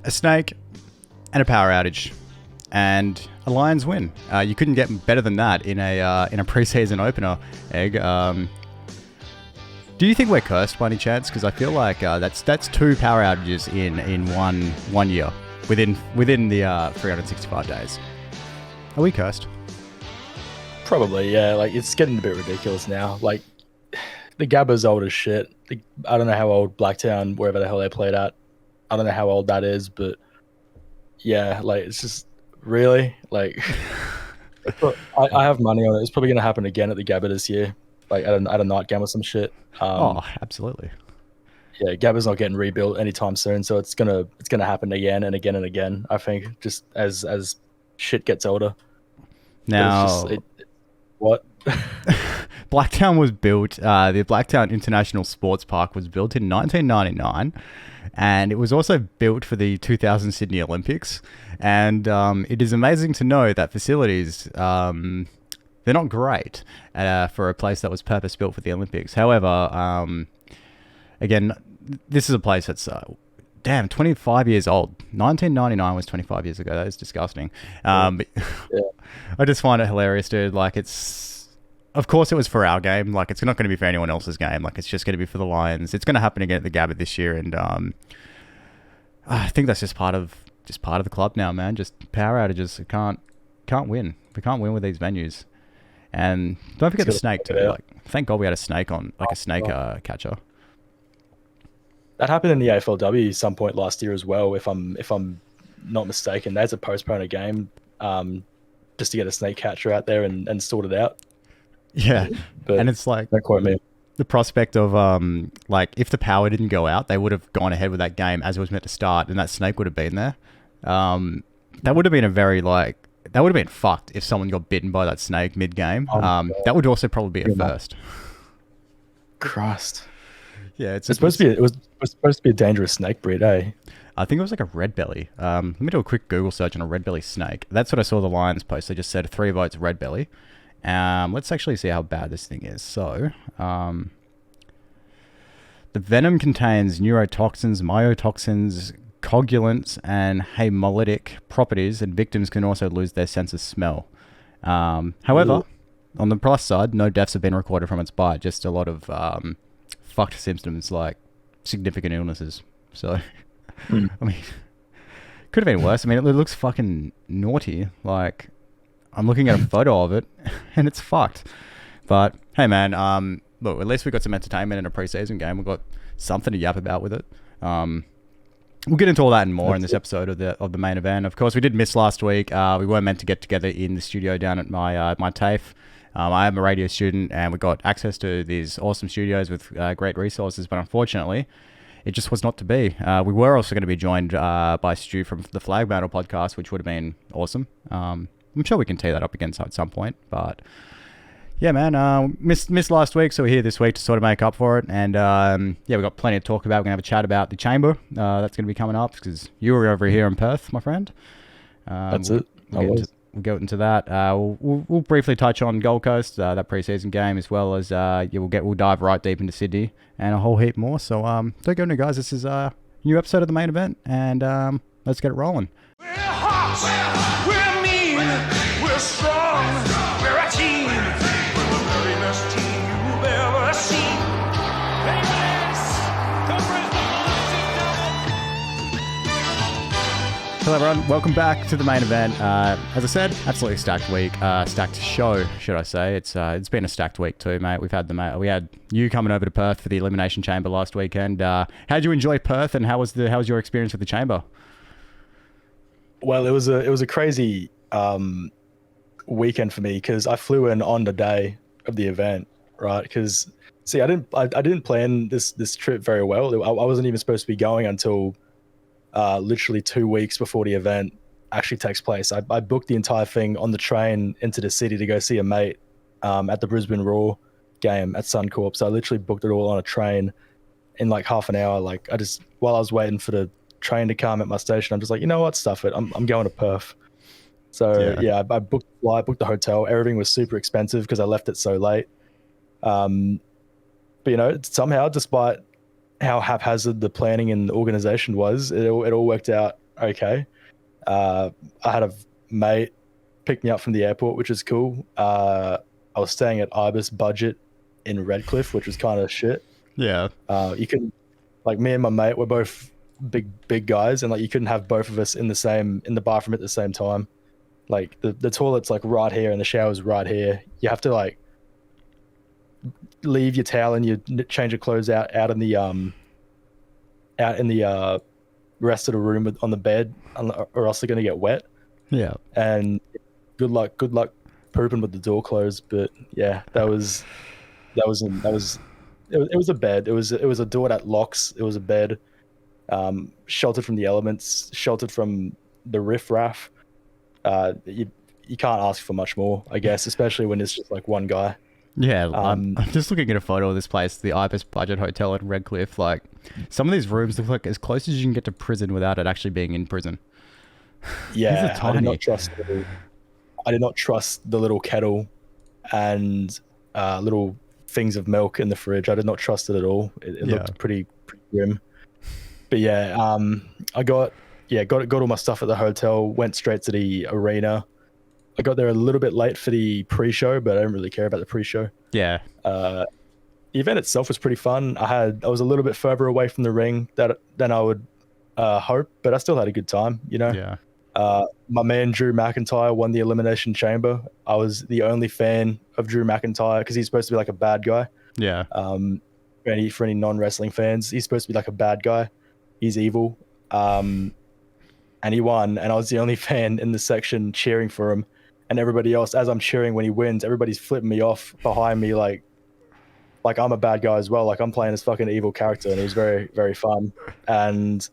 a snake, and a power outage, and a Lions win. You couldn't get better than that in a preseason opener. Egg. Do you think we're cursed by any chance? Because I feel like that's 2 power outages in one year within the 365 days. Are we cursed? Probably, yeah. Like, it's getting a bit ridiculous now. Like, the Gabba's old as shit. I don't know how old Blacktown, wherever the hell they played at, I don't know how old that is, but yeah, like, it's just really like I have money on it. It's probably going to happen again at the Gabba this year, like at a night game or some shit. Absolutely. Yeah, Gabba's not getting rebuilt anytime soon, so it's gonna happen again and again and again. I think just as shit gets older. Now, what? Blacktown was built. The Blacktown International Sports Park was built in 1999, and it was also built for the 2000 Sydney Olympics. And it is amazing to know that facilities, they're not great for a place that was purpose built for the Olympics. However, again, this is a place that's 25 years old. 1999 was 25 years ago. That is disgusting. Yeah. I just find it hilarious, dude. Like, of course it was for our game. Like, it's not going to be for anyone else's game. Like, it's just going to be for the Lions. It's going to happen again at the Gabba this year, and I think that's just part of the club now, man. Just power outages. We can't win. We can't win with these venues. And don't forget the snake too. Like, thank God we had a snake on, like a snake catcher. That happened in the AFLW some point last year as well, if I'm not mistaken. They had to postpone a game just to get a snake catcher out there and sort it out. Yeah, but and it's like, don't quote me. The prospect of like, if the power didn't go out, they would have gone ahead with that game as it was meant to start, and that snake would have been there. That would have been that would have been fucked if someone got bitten by that snake mid-game. That would also probably be a first. Christ. Yeah, it was supposed to be a dangerous snake breed, eh? I think it was like a red belly. Let me do a quick Google search on a red belly snake. That's what I saw the Lions post. They just said 3 votes red belly. Let's actually see how bad this thing is. So, the venom contains neurotoxins, myotoxins, coagulants, and hemolytic properties, and victims can also lose their sense of smell. However, on the plus side, no deaths have been recorded from its bite, just a lot of fucked symptoms like significant illnesses. So, I mean, could have been worse. I mean, it looks fucking naughty. Like, I'm looking at a photo of it, and it's fucked. But hey, man, look, at least we got some entertainment in a preseason game. We've got something to yap about with it. We'll get into all that and more in this episode of the main event. Of course, we did miss last week. We weren't meant to get together in the studio down at my TAFE. I am a radio student, and we got access to these awesome studios with great resources, but unfortunately, it just was not to be. We were also going to be joined by Stu from the Flag Battle podcast, which would have been awesome. I'm sure we can tee that up again at some point, but yeah, man, missed last week, so we're here this week to sort of make up for it. And yeah, we've got plenty to talk about. We're going to have a chat about the Chamber. That's going to be coming up because you were over here in Perth, my friend. That's it. We'll go into that. We'll briefly touch on Gold Coast, that preseason game, as well as we'll dive right deep into Sydney and a whole heap more. So don't go anywhere, guys. This is a new episode of the main event, and let's get it rolling. We're hot, we're mean, we're strong, we're a team, we're the very best team you've ever seen. Hello everyone, welcome back to the main event. As I said, absolutely stacked week, stacked show, should I say. It's been a stacked week too, mate. We had you coming over to Perth for the Elimination Chamber last weekend. How did you enjoy Perth, and how was your experience with the Chamber? Well, it was a crazy weekend for me because I flew in on the day of the event, right? Because see, I didn't plan this trip very well. I wasn't even supposed to be going until literally 2 weeks before the event actually takes place. I booked the entire thing on the train into the city to go see a mate at the Brisbane Roar game at Suncorp. So I literally booked it all on a train in like half an hour. Like, while I was waiting for the train to come at my station, I'm just like, you know what, stuff it. I'm going to Perth. So yeah, I booked the flight, booked the hotel. Everything was super expensive because I left it so late. But you know, somehow, despite how haphazard the planning and the organization was, it all worked out okay. I had a mate pick me up from the airport, which is cool. I was staying at Ibis Budget in Redcliffe, which was kind of shit. Yeah. You can, like, me and my mate were both big guys, and like you couldn't have both of us in the bathroom at the same time. Like the toilet's like right here and the shower's right here. You have to like leave your towel and you change your clothes out in the rest of the room on the bed, or else they're gonna get wet. Yeah. And good luck pooping with the door closed. But yeah, it was a bed. It was a door that locks. It was a bed, sheltered from the elements, sheltered from the riffraff. You can't ask for much more, I guess, especially when it's just like one guy. Yeah, I'm just looking at a photo of this place, the Ibis Budget Hotel at Redcliffe. Like, some of these rooms look like as close as you can get to prison without it actually being in prison. Yeah, These are tiny. I did not trust the little kettle and little things of milk in the fridge. I did not trust it at all. It looked pretty grim. But yeah, I got all my stuff at the hotel. Went straight to the arena. I got there a little bit late for the pre-show, but I didn't really care about the pre-show. Yeah. The event itself was pretty fun. I was a little bit further away from the ring than I would hope, but I still had a good time. You know. Yeah. My man Drew McIntyre won the Elimination Chamber. I was the only fan of Drew McIntyre because he's supposed to be like a bad guy. Yeah. For any non-wrestling fans, he's supposed to be like a bad guy. He's evil. And he won, and I was the only fan in the section cheering for him. And everybody else, as I'm cheering when he wins, everybody's flipping me off behind me like I'm a bad guy as well. Like I'm playing this fucking evil character, and it was very, very fun. And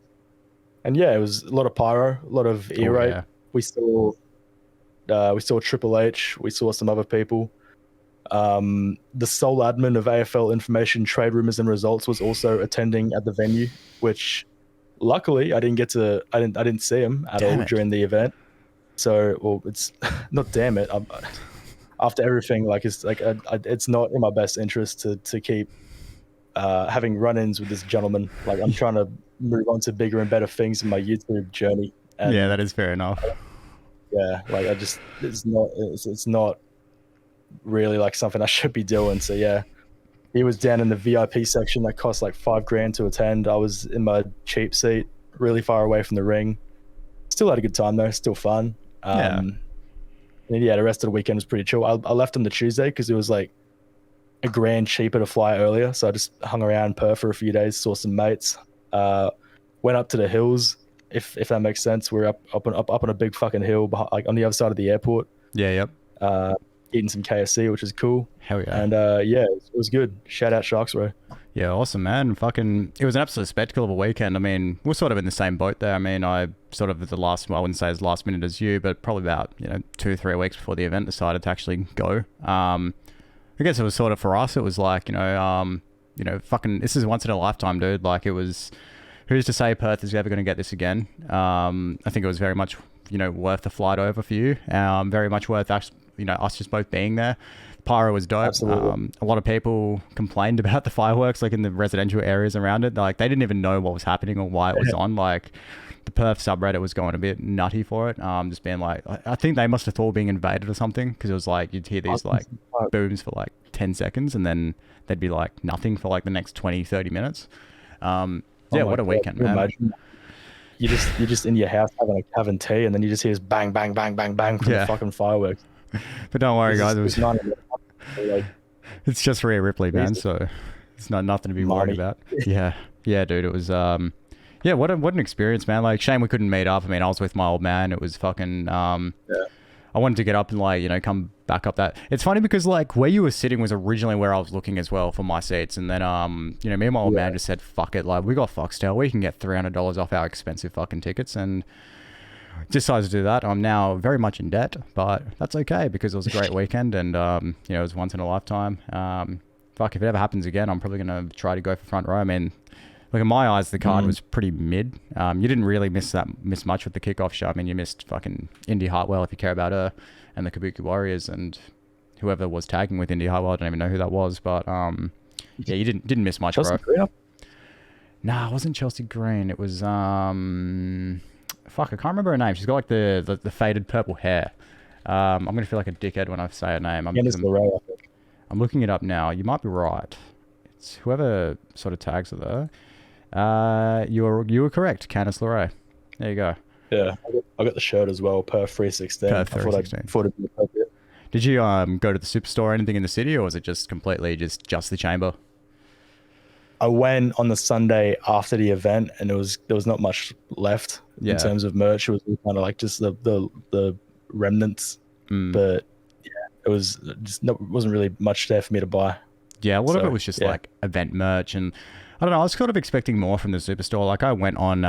yeah, it was a lot of pyro, a lot of E-rate. Yeah. We saw Triple H. We saw some other people. The sole admin of AFL Information Trade Rumors and Results was also attending at the venue, which luckily I didn't see him at all during the event. So, well, it's not damn it. After everything, like it's not in my best interest to keep having run-ins with this gentleman. Like I'm trying to move on to bigger and better things in my YouTube journey. And yeah, that is fair enough. yeah, like it's not really like something I should be doing. So yeah, he was down in the VIP section that cost like $5,000 to attend. I was in my cheap seat, really far away from the ring. Still had a good time though, still fun. And yeah, the rest of the weekend was pretty chill. I left on the Tuesday because it was like $1,000 cheaper to fly earlier, so I just hung around Perth for a few days, saw some mates, went up to the hills, if that makes sense. We're up on a big fucking hill, like on the other side of the airport. Yeah, yep. Eating some KFC, which is cool. Hell yeah. And yeah, it was good. Shout out Sharks, bro. Yeah, awesome, man. Fucking, it was an absolute spectacle of a weekend. I mean, we're sort of in the same boat there. I mean, I sort of at the last, well, I wouldn't say as last minute as you, but probably about 2-3 weeks before the event decided to actually go. I guess it was sort of for us. It was like fucking, this is once in a lifetime, dude. Like it was, who's to say Perth is ever going to get this again? I think it was very much worth the flight over for you. Very much worth us just both being there. Pyro was dope. Absolutely. A lot of people complained about the fireworks, like in the residential areas around it. Like they didn't even know what was happening or why it was on. Like the Perth subreddit was going a bit nutty for it. Just being like, I think they must have thought being invaded or something, because it was like you'd hear these like booms for like 10 seconds and then there'd be like nothing for like the next 20-30 minutes. Yeah, what a weekend, man. Imagine you're just in your house having tea, and then you just hear this bang bang bang bang bang from the fucking fireworks. But don't worry, guys. Like, it's just Rhea Ripley, man. So it's nothing to be worried about. Yeah, dude. It was what an experience, man. Like shame we couldn't meet up. I mean, I was with my old man. It was fucking. I wanted to get up and come back up that. It's funny because like where you were sitting was originally where I was looking as well for my seats, and then me and my old man just said fuck it. Like we got Foxtel, we can get $300 off our expensive fucking tickets, and decided to do that. I'm now very much in debt, but that's okay because it was a great weekend, and it was once in a lifetime. Fuck, if it ever happens again, I'm probably gonna try to go for front row. I mean, like in my eyes, the card was pretty mid. You didn't really miss much with the kickoff show. I mean, you missed fucking Indy Hartwell if you care about her, and the Kabuki Warriors, and whoever was tagging with Indy Hartwell. I don't even know who that was, but yeah, you didn't miss much, Chelsea bro. Green? Nah, it wasn't Chelsea Green. It was fuck, I can't remember her name. She's got like the faded purple hair. I'm gonna feel like a dickhead when I say her name. Candice LeRae, I think. I'm looking it up now. You might be right. It's whoever sort of tags her there. You were correct, Candice LeRae. There you go. Yeah, I got the shirt as well, per 316. Per I 316. thought it'd be appropriate. Did you go to the superstore or anything in the city, or was it just completely just the chamber? I went on the Sunday after the event, and there was not much left in terms of merch. It was kind of like just the remnants, but yeah, it was just wasn't really much there for me to buy. Yeah, a lot of it was just like event merch, and I don't know. I was sort of expecting more from the superstore. Like I went on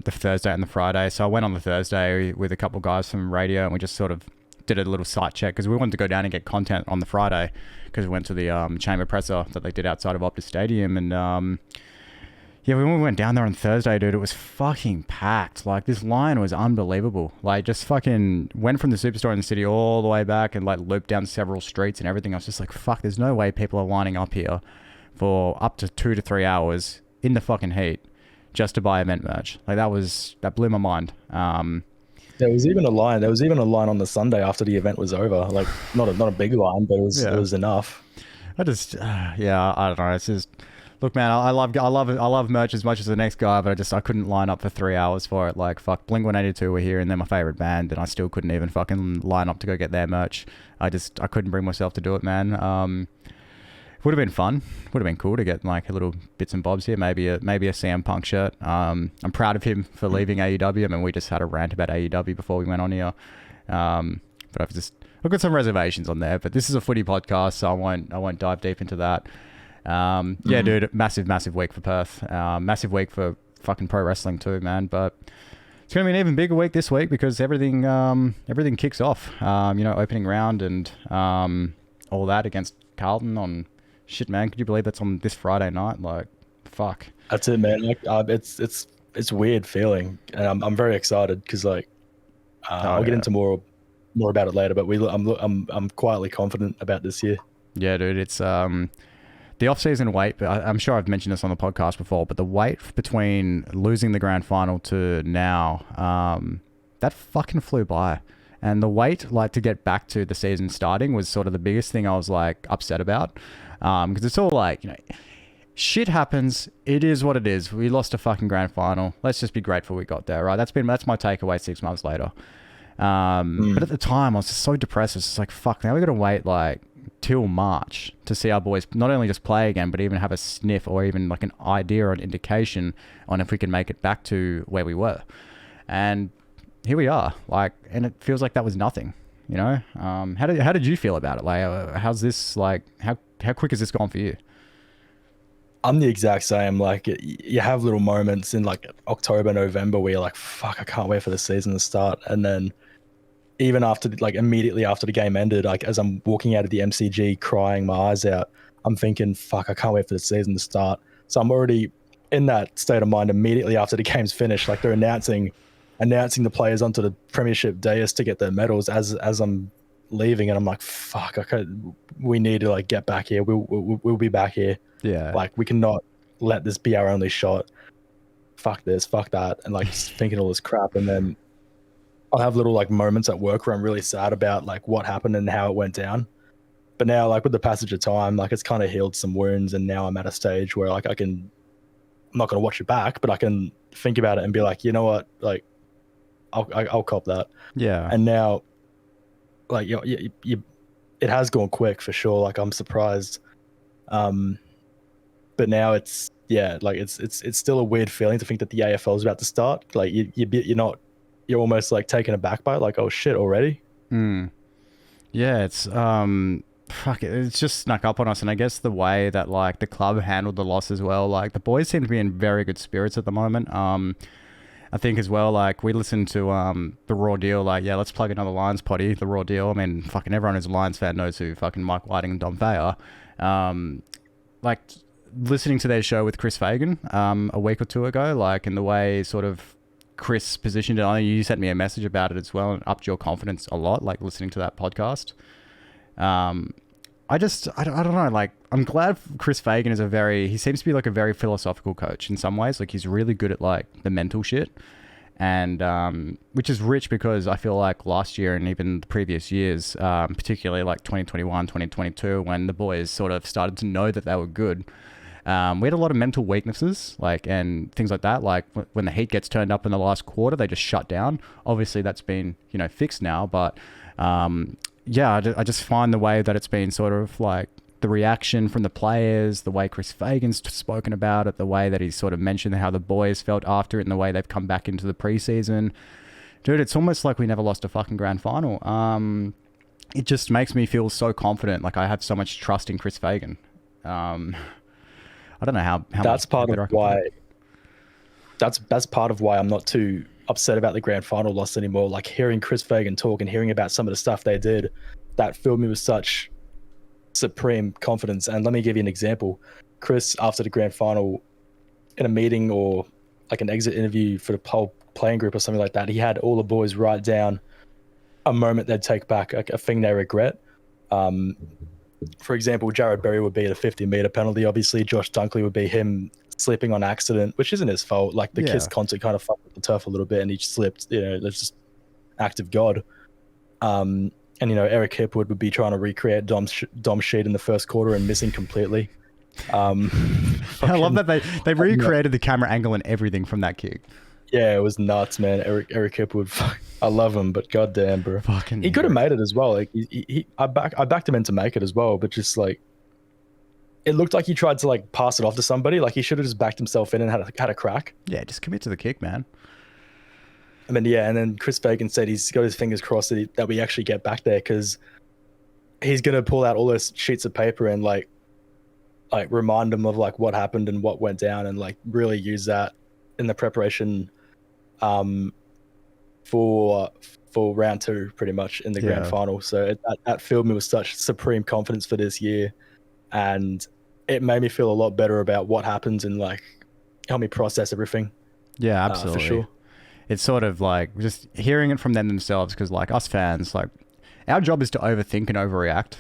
the Thursday and the Friday, so I went on the Thursday with a couple of guys from radio, and we just sort of did a little site check because we wanted to go down and get content on the Friday because we went to the chamber presser that they did outside of Optus Stadium, and when we went down there on Thursday, dude, it was fucking packed. Like this line was unbelievable. Like just fucking went from the superstore in the city all the way back and like looped down several streets and everything. I was just like, fuck, there's no way people are lining up here for up to 2 to 3 hours in the fucking heat just to buy event merch. Like that blew my mind. There was even a line. There was even a line on the Sunday after the event was over. Like not a big line, but it was enough. I don't know. It's just, look, man, I love merch as much as the next guy, but I couldn't line up for 3 hours for it. Like fuck, Blink-182 were here and they're my favorite band, and I still couldn't even fucking line up to go get their merch. I couldn't bring myself to do it, man. Would have been fun. Would have been cool to get like a little bits and bobs here. Maybe a CM Punk shirt. I'm proud of him for leaving AEW. I mean, we just had a rant about AEW before we went on here. But I've got some reservations on there. But this is a footy podcast, so I won't dive deep into that. Yeah, dude, massive week for Perth. Massive week for fucking pro wrestling too, man. But it's gonna be an even bigger week this week because everything kicks off. Opening round and all that against Carlton on. Shit, man, could you believe that's on this Friday night? Like, fuck. That's it, man. Like, it's weird feeling, and I'm very excited because like I'll get into more about it later. But I'm quietly confident about this year. Yeah, dude, it's the off-season wait. But I'm sure I've mentioned this on the podcast before. But the wait between losing the grand final to now, that fucking flew by. And the wait, like, to get back to the season starting was sort of the biggest thing I was like upset about. Because it's all like, shit happens. It is what it is. We lost a fucking grand final. Let's just be grateful we got there, right? That's my takeaway 6 months later. But at the time, I was just so depressed. It's just like, fuck, now we got to wait like till March to see our boys not only just play again, but even have a sniff or even like an idea or an indication on if we can make it back to where we were. And here we are, like, and it feels like that was nothing, How did you feel about it? Like, how's this, like, how quick has this gone for you? I'm the exact same. Like, you have little moments in like October, November where you're like, fuck, I can't wait for the season to start. And then even after, like, immediately after the game ended, like, as I'm walking out of the MCG crying my eyes out, I'm thinking, fuck, I can't wait for the season to start. So I'm already in that state of mind immediately after the game's finished. Like, they're announcing the players onto the premiership dais to get their medals as I'm leaving, and I'm like, fuck, we need to like get back here. We'll be back here. Yeah, like, we cannot let this be our only shot. Fuck this, fuck that, and like just thinking all this crap. And then I'll have little like moments at work where I'm really sad about like what happened and how it went down. But now, like, with the passage of time, like, it's kind of healed some wounds, and now I'm at a stage where like I'm not gonna watch it back, but I can think about it and be like, you know what, like, I'll cop that. Yeah. And now, like, it has gone quick for sure. Like, I'm surprised. But now it's still a weird feeling to think that the AFL is about to start. Like, you're almost like taken aback by it, like, oh shit, already. Yeah, it's it's just snuck up on us. And I guess the way that like the club handled the loss as well, like the boys seem to be in very good spirits at the moment. I think as well, like, we listened to the Raw Deal, like, yeah, let's plug another Lions potty, the Raw Deal. I mean, fucking everyone who's a Lions fan knows who fucking Mike Whiting and Dom Fayer. Like, listening to their show with Chris Fagan a week or two ago, like, in the way sort of Chris positioned it, I know you sent me a message about it as well and upped your confidence a lot, like, listening to that podcast. I don't know, like, I'm glad Chris Fagan he seems to be like a very philosophical coach in some ways. Like, he's really good at like the mental shit. and which is rich because I feel like last year and even the previous years, particularly like 2021, 2022, when the boys sort of started to know that they were good, we had a lot of mental weaknesses, like, and things like that. Like when the heat gets turned up in the last quarter, they just shut down. Obviously, that's been, you know, fixed now. But yeah, I just find the way that it's been sort of like the reaction from the players, the way Chris Fagan's spoken about it, the way that he's sort of mentioned how the boys felt after it, and the way they've come back into the preseason. Dude, it's almost like we never lost a fucking grand final. It just makes me feel so confident. Like I have so much trust in Chris Fagan. I don't know how that's much part better of I can put why. it. That's part of why I'm not too upset about the grand final loss anymore. Like hearing Chris Fagan talk and hearing about some of the stuff they did, that filled me with such supreme confidence. And let me give you an example. Chris, after the grand final, in a meeting or like an exit interview for the whole playing group or something like that, he had all the boys write down a moment they'd take back, like a thing they regret. For example, Jared Berry would be at a 50-meter penalty. Obviously, Josh Dunkley would be him slipping on accident, which isn't his fault. Like the Kiss concert kind of fucked up the turf a little bit, and he slipped. You know, that's just act of God. And you know, Eric Hipwood would be trying to recreate Dom Sheet in the first quarter and missing completely. I love that they recreated the camera angle and everything from that kick. Yeah, it was nuts, man. Eric Hipwood, I love him, but goddamn, bro, he could have made it as well. Like I backed him in to make it as well, but just like it looked like he tried to like pass it off to somebody. Like he should have just backed himself in and had a crack. Yeah, just commit to the kick, man. I mean, yeah, and then Chris Fagan said he's got his fingers crossed that we actually get back there, because he's gonna pull out all those sheets of paper and like remind them of like what happened and what went down, and like really use that in the preparation for round 2 pretty much in the grand final. So that filled me with such supreme confidence for this year, and it made me feel a lot better about what happens and like help me process everything. Yeah, absolutely. For sure. It's sort of like just hearing it from them themselves, because like us fans, like our job is to overthink and overreact.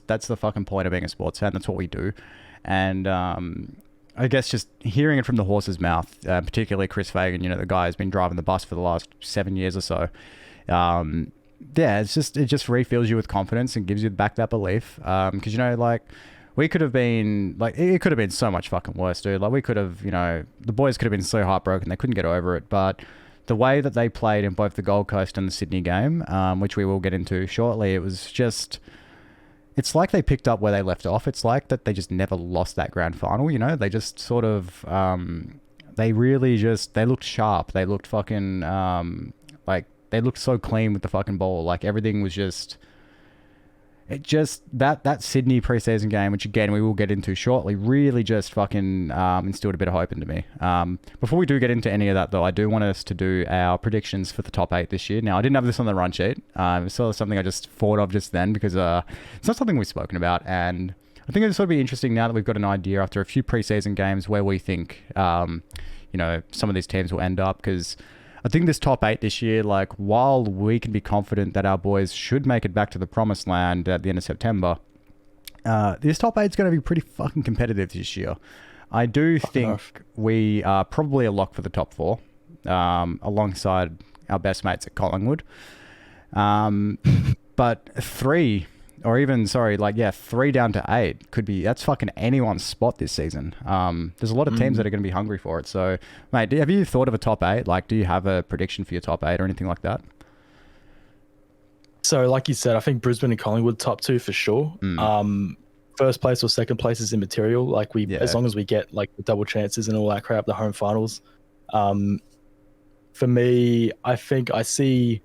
That's the fucking point of being a sports fan. That's what we do. And I guess just hearing it from the horse's mouth, particularly Chris Fagan, you know, the guy who's been driving the bus for the last 7 years or so. Yeah, it just refills you with confidence and gives you back that belief. Because, you know, like we could have been like, it could have been so much fucking worse, dude. Like we could have, you know, the boys could have been so heartbroken. They couldn't get over it. But the way that they played in both the Gold Coast and the Sydney game, which we will get into shortly, it was just, it's like they picked up where they left off. It's like that they just never lost that grand final, you know? They just sort of, they really just, they looked sharp. They looked fucking, like, they looked so clean with the fucking ball. Like, everything was just, it just, that Sydney preseason game, which again, we will get into shortly, really just fucking instilled a bit of hope into me. Before we do get into any of that, though, I do want us to do our predictions for the top 8 this year. Now, I didn't have this on the run sheet. It's sort of something I just thought of just then, because it's not something we've spoken about. And I think it's sort of be interesting now that we've got an idea after a few preseason games where we think, you know, some of these teams will end up, because I think this top 8 this year, like, while we can be confident that our boys should make it back to the promised land at the end of September, this top 8 is going to be pretty fucking competitive this year. I do think we are probably a lock for the top 4, alongside our best mates at Collingwood. But 3 down to 8 could be, that's fucking anyone's spot this season. There's a lot of teams that are going to be hungry for it. So, mate, have you thought of a top 8? Like, do you have a prediction for your top 8 or anything like that? So, like you said, I think Brisbane and Collingwood top 2 for sure. First place or second place is immaterial. Like as long as we get like the double chances and all that crap, the home finals. For me, I think I see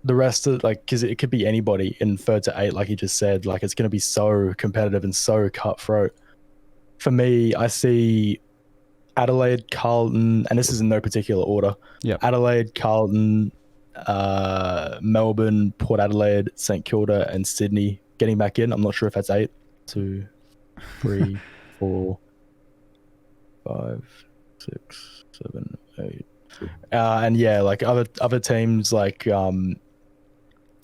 the rest of, like, because it could be anybody in 3rd to 8, like you just said. Like, it's going to be so competitive and so cutthroat. For me, I see Adelaide, Carlton, and this is in no particular order. Yeah. Adelaide, Carlton, Melbourne, Port Adelaide, St Kilda, and Sydney getting back in. I'm not sure if that's 8. 2, 3, 4, 5, 6, 7, 8. And yeah, like other teams like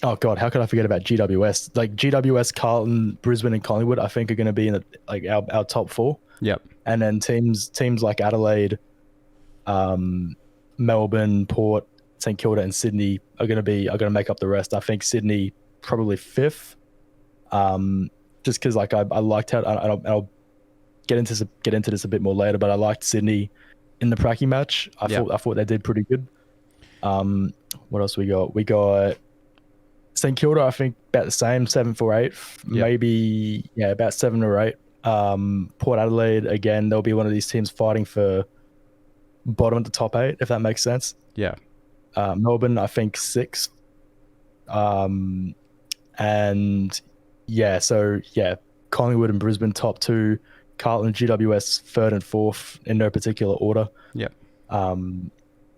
oh god, how could I forget about GWS? Like GWS, Carlton, Brisbane, and Collingwood, I think are going to be in our top 4. Yep. And then teams like Adelaide, Melbourne, Port, St Kilda, and Sydney are going to make up the rest. I think Sydney probably fifth, just because like I liked how I'll get into this a bit more later, but I liked Sydney in the Pracky match. I thought they did pretty good. What else we got? We got St Kilda. I think about the same, 7th or 8th, maybe about 7 or 8. Port Adelaide again. They'll be one of these teams fighting for bottom of the top 8, if that makes sense. Yeah. Melbourne, I think 6th. And Collingwood and Brisbane top 2. Carlton, GWS 3rd and 4th in no particular order. Yep.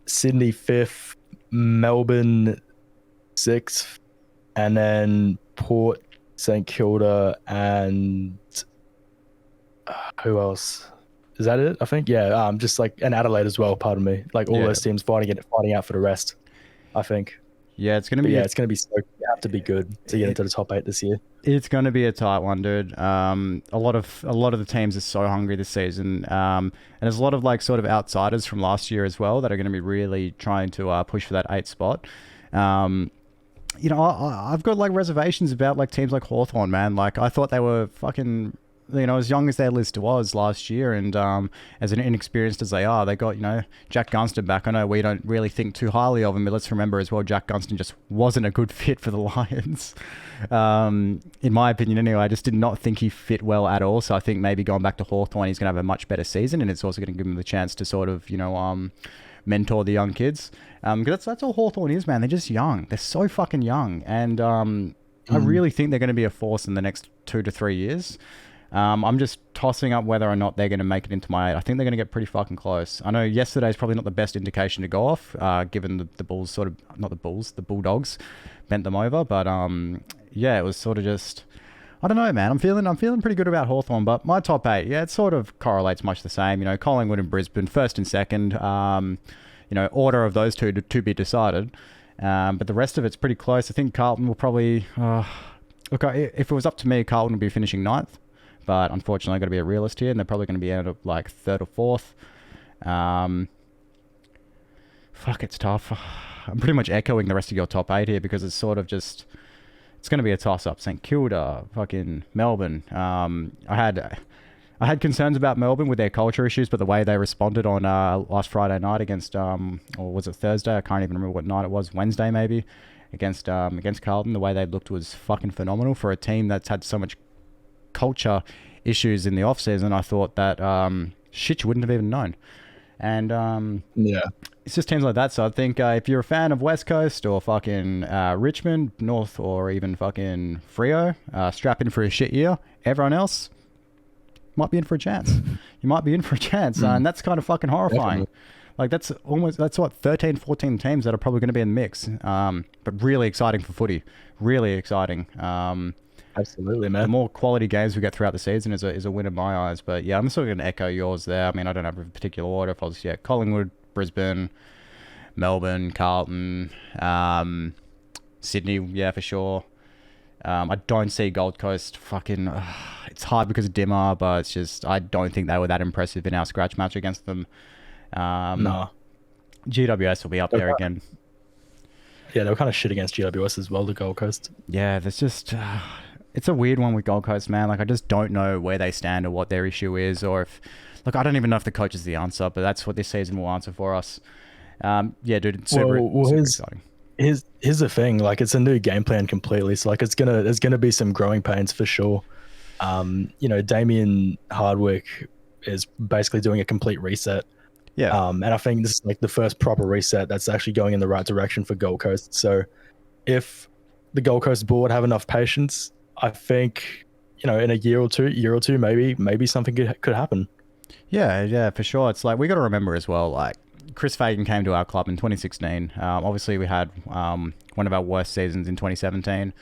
Sydney 5th, Melbourne 6th, and then Port, St Kilda, and who else? Is that it? I think just like and Adelaide as well. Pardon me. Like all those teams fighting out for the rest. I think. Yeah, it's gonna be. It's gonna be so. You have to be good to get into the top 8 this year. It's gonna be a tight one, dude. A lot of the teams are so hungry this season, and there's a lot of like sort of outsiders from last year as well that are gonna be really trying to push for that 8th spot. You know, I've got like reservations about like teams like Hawthorn, man. Like I thought they were fucking. You know, as young as their list was last year, and as inexperienced as they are, they got, you know, Jack Gunston back. I know we don't really think too highly of him, but let's remember as well, Jack Gunston just wasn't a good fit for the Lions. In my opinion, anyway, I just did not think he fit well at all. So I think maybe going back to Hawthorn, he's going to have a much better season, and it's also going to give him the chance to sort of, you know, mentor the young kids. Because that's all Hawthorn is, man. They're just young. They're so fucking young, and I really think they're going to be a force in the next 2 to 3 years. I'm just tossing up whether or not they're going to make it into my 8. I think they're going to get pretty fucking close. I know yesterday's probably not the best indication to go off, given the Bulls sort of, not the Bulls, the Bulldogs bent them over. But it was sort of just, I don't know, man. I'm feeling pretty good about Hawthorn, but my top 8, it sort of correlates much the same. You know, Collingwood and Brisbane, 1st and 2nd. You know, order of those two to be decided. But the rest of it's pretty close. I think Carlton will probably, look, if it was up to me, Carlton would be finishing 9th. But unfortunately, I've got to be a realist here, and they're probably going to be out of like 3rd or 4th. It's tough. I'm pretty much echoing the rest of your top 8 here because it's sort of just, it's going to be a toss-up. St Kilda, fucking Melbourne. I had concerns about Melbourne with their culture issues, but the way they responded on last Friday night against, or was it Thursday? I can't even remember what night it was. Wednesday maybe, against Carlton. The way they looked was fucking phenomenal for a team that's had so much culture issues in the off season. I thought that shit you wouldn't have even known, and it's just teams like that. So I think if you're a fan of West Coast or fucking Richmond, North, or even fucking Freo, strap in for a shit year. Everyone else might be in for a chance. You might be in for a chance, and that's kind of fucking horrifying. Definitely. Like that's what 13, 14 teams that are probably going to be in the mix. But really exciting for footy. Really exciting. Absolutely, man. The more quality games we get throughout the season is a win in my eyes. But yeah, I'm sort of going to echo yours there. I mean, I don't have a particular order. If I was, Collingwood, Brisbane, Melbourne, Carlton, Sydney, for sure. I don't see Gold Coast fucking... it's hard because of Dimmer, but it's just... I don't think they were that impressive in our scratch match against them. No. GWS will be up there again. Yeah, they were kind of shit against GWS as well, the Gold Coast. Yeah, there's just... it's a weird one with Gold Coast, man. Like, I just don't know where they stand or what their issue is, or if... Look, I don't even know if the coach is the answer, but that's what this season will answer for us. Dude, it's super exciting. Here's the thing, like, it's a new game plan completely, so like there's gonna be some growing pains for sure. Damien Hardwick is basically doing a complete reset. Yeah. And I think this is like the first proper reset that's actually going in the right direction for Gold Coast. So if the Gold Coast board have enough patience, I think, in a year or two, maybe something could happen. Yeah, for sure. It's like, we got to remember as well, like, Chris Fagan came to our club in 2016. Obviously, we had one of our worst seasons in 2017,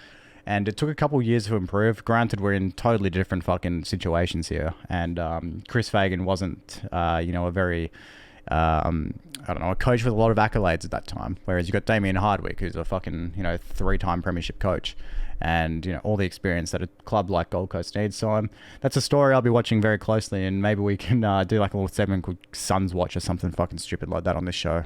and it took a couple of years to improve. Granted, we're in totally different fucking situations here, and Chris Fagan wasn't, a very I don't know, a coach with a lot of accolades at that time. Whereas you got Damien Hardwick, who's a fucking, 3-time premiership coach, and all the experience that a club like Gold Coast needs. So that's a story I'll be watching very closely, and maybe we can do like a little segment called Suns Watch or something fucking stupid like that on this show.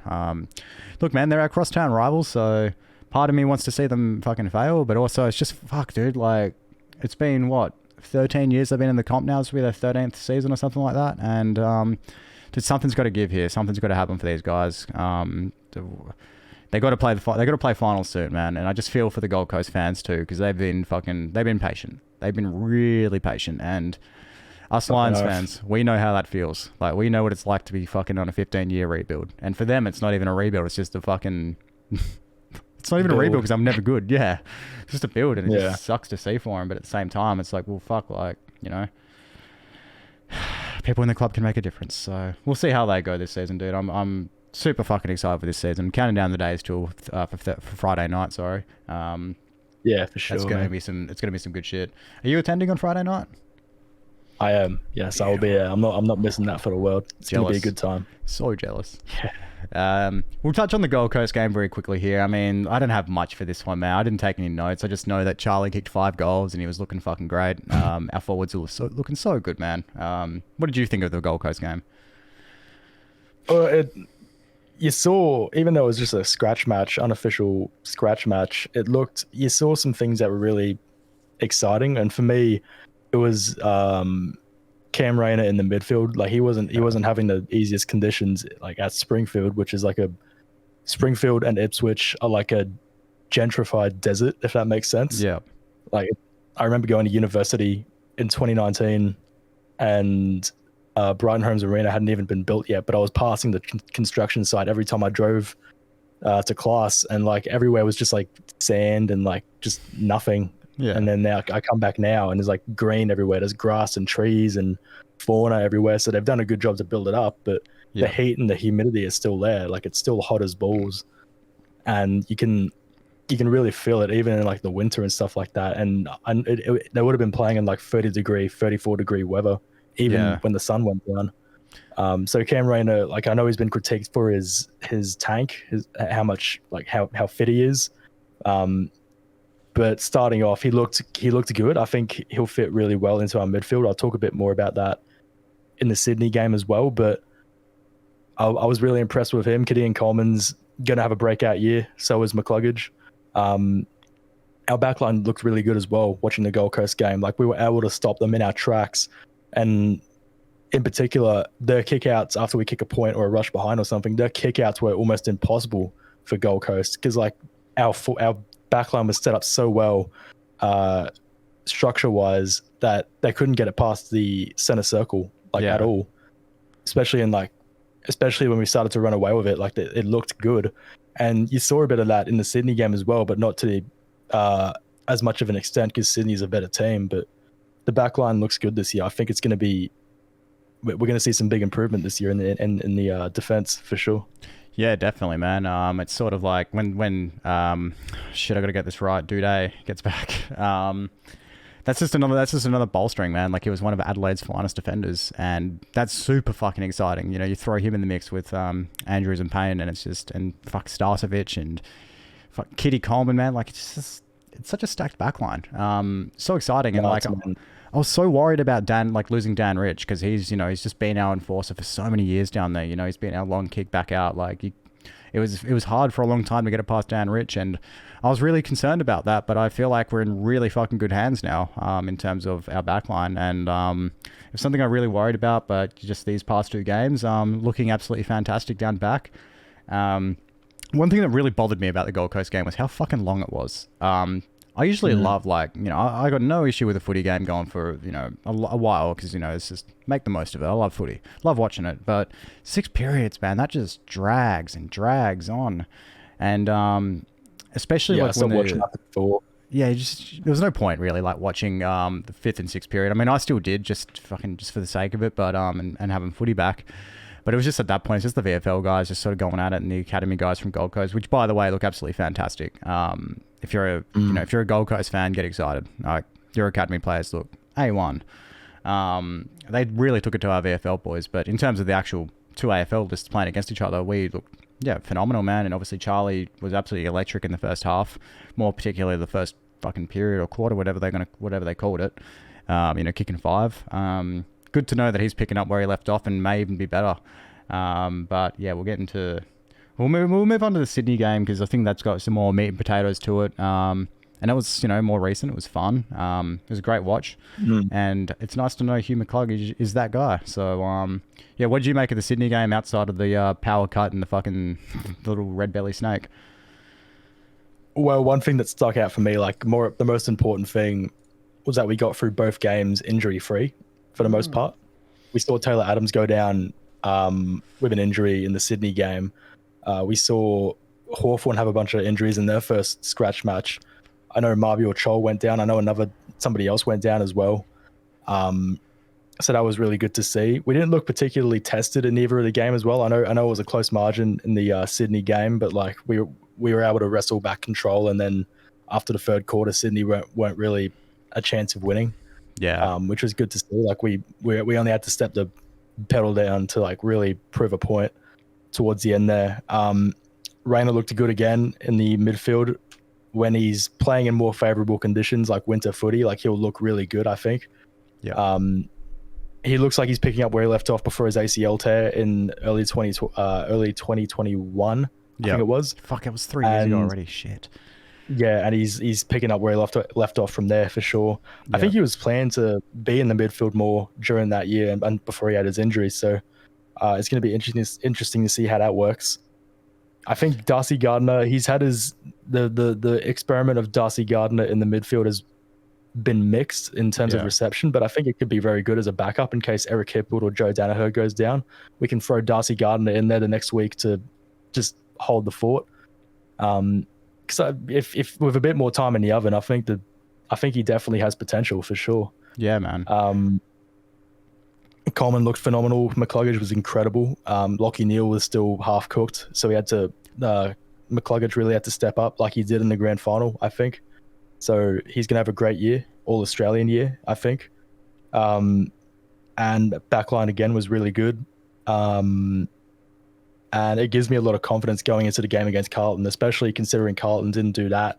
Look, man, they're our crosstown rivals, so part of me wants to see them fucking fail, but also it's just fuck, dude. Like, it's been what, 13 years they've been in the comp now. This will be their 13th season or something like that, and dude, something's got to give here. Something's got to happen for these guys. They got to play they got to play finals soon, man. And I just feel for the Gold Coast fans too, because they've been patient. They've been really patient. And us Lions fans, we know how that feels. Like, we know what it's like to be fucking on a 15-year rebuild. And for them, it's not even a rebuild. It's just a fucking. It's not even a rebuild because I'm never good. Yeah, it's just a build, and it just sucks to see for them. But at the same time, it's like, well, fuck, like, people in the club can make a difference. So we'll see how they go this season, dude. I'm super fucking excited for this season. Counting down the days till for Friday night. Sorry. Yeah, for sure. It's gonna be some good shit. Are you attending on Friday night? I am. Yes, I will be. I'm not missing that for the world. It's gonna be a good time. So jealous. We'll touch on the Gold Coast game very quickly here. I mean, I don't have much for this one, man. I didn't take any notes. I just know that Charlie kicked 5 goals and he was looking fucking great. Our forwards were looking so good, man. What did you think of the Gold Coast game? You saw, even though it was just a scratch match, unofficial scratch match, you saw some things that were really exciting. And for me, it was Cam Rayner in the midfield. Like, he wasn't having the easiest conditions, like at Springfield, which is like Springfield and Ipswich are like a gentrified desert, if that makes sense. Yeah. Like, I remember going to university in 2019 and Brighton Homes Arena hadn't even been built yet, but I was passing the construction site every time I drove to class, and like everywhere was just like sand and like just nothing. Yeah. And then now I come back now and there's like green everywhere. There's grass and trees and fauna everywhere. So they've done a good job to build it up, but the heat and the humidity is still there. Like, it's still hot as balls, and you can really feel it even in like the winter and stuff like that. And they would have been playing in like 34 degree weather, even when the sun went down. So Cam Rayner, like, I know he's been critiqued for his tank, how fit he is. But starting off, he looked good. I think he'll fit really well into our midfield. I'll talk a bit more about that in the Sydney game as well. But I was really impressed with him. Gideon Coleman's going to have a breakout year. So is McCluggage. Our backline looked really good as well, watching the Gold Coast game. Like, we were able to stop them in our tracks. And in particular, their kickouts, after we kick a point or a rush behind or something, their kickouts were almost impossible for Gold Coast, because like our backline was set up so well structure-wise that they couldn't get it past the center circle at all. Especially when we started to run away with it, like it looked good. And you saw a bit of that in the Sydney game as well, but not to as much of an extent, because Sydney's a better team. But the backline looks good this year. I think we're going to see some big improvement this year in the defense for sure. Yeah, definitely, man. It's sort of like when shit, I got to get this right. Duday gets back. That's just another bolstering, man. Like, he was one of Adelaide's finest defenders, and that's super fucking exciting. You throw him in the mix with Andrews and Payne, and fuck Starcevic and fuck Kitty Coleman, man. Like, it's such a stacked backline. So exciting, and I was so worried about losing Dan Rich, because he's just been our enforcer for so many years down there. He's been our long kick back out. Like, it was hard for a long time to get it past Dan Rich, and I was really concerned about that. But I feel like we're in really fucking good hands now in terms of our backline, and it's something I really worried about. But just these past 2 games, looking absolutely fantastic down back. One thing that really bothered me about the Gold Coast game was how fucking long it was. I usually love, I got no issue with a footy game going for, a while, because, it's just make the most of it. I love footy. Love watching it. But 6 periods, man, that just drags and drags on. And especially when watching that before. Yeah, there was no point really watching the 5th and 6th period. I mean, I still did just for the sake of it, but and having footy back. But it was just at that point, it's just the VFL guys just sort of going at it, and the academy guys from Gold Coast, which, by the way, look absolutely fantastic. If you're a Gold Coast fan, get excited. Your academy players look A1. They really took it to our VFL boys, but in terms of the actual two AFL just playing against each other, we looked, yeah, phenomenal, man. And obviously Charlie was absolutely electric in the first half, more particularly the first fucking period or quarter, whatever they called it. Kicking 5. Good to know that he's picking up where he left off and may even be better. But yeah, we'll move on to the Sydney game because I think that's got some more meat and potatoes to it. And it was, more recent. It was fun. It was a great watch. And it's nice to know Hugh McCluggage is that guy. So, what did you make of the Sydney game outside of the power cut and the fucking little red belly snake? Well, one thing that stuck out for me, the most important thing, was that we got through both games injury-free for the most part. We saw Taylor Adams go down with an injury in the Sydney game. We saw Hawthorn have a bunch of injuries in their first scratch match. I know Marby or Chol went down. I know somebody else went down as well. So that was really good to see. We didn't look particularly tested in either of the game as well. I know it was a close margin in the Sydney game, but we were able to wrestle back control, and then after the third quarter, Sydney weren't really a chance of winning. Yeah, which was good to see. We only had to step the pedal down to really prove a point towards the end there. Rayner looked good again in the midfield. When he's playing in more favorable conditions like winter footy, he'll look really good, I think. Yeah. He looks like he's picking up where he left off before his ACL tear in early 2021. I think it was. Fuck, it was 3 years ago already. Shit. Yeah, and he's picking up where he left off from there for sure. Yeah. I think he was planning to be in the midfield more during that year and before he had his injury. So it's going to be interesting to see how that works. I think Darcy Gardner, he's had the experiment of Darcy Gardner in the midfield has been mixed in terms of reception, but I think it could be very good as a backup in case Eric Hipwood or Joe Danaher goes down. We can throw Darcy Gardner in there the next week to just hold the fort. Because if with a bit more time in the oven, I think he definitely has potential for sure. Yeah, man. Coleman looked phenomenal. McCluggage was incredible. Lachie Neale was still half cooked, so he had to. McCluggage really had to step up like he did in the grand final, I think. So he's gonna have a great year, all Australian year, I think. And backline again was really good. And it gives me a lot of confidence going into the game against Carlton, especially considering Carlton didn't do that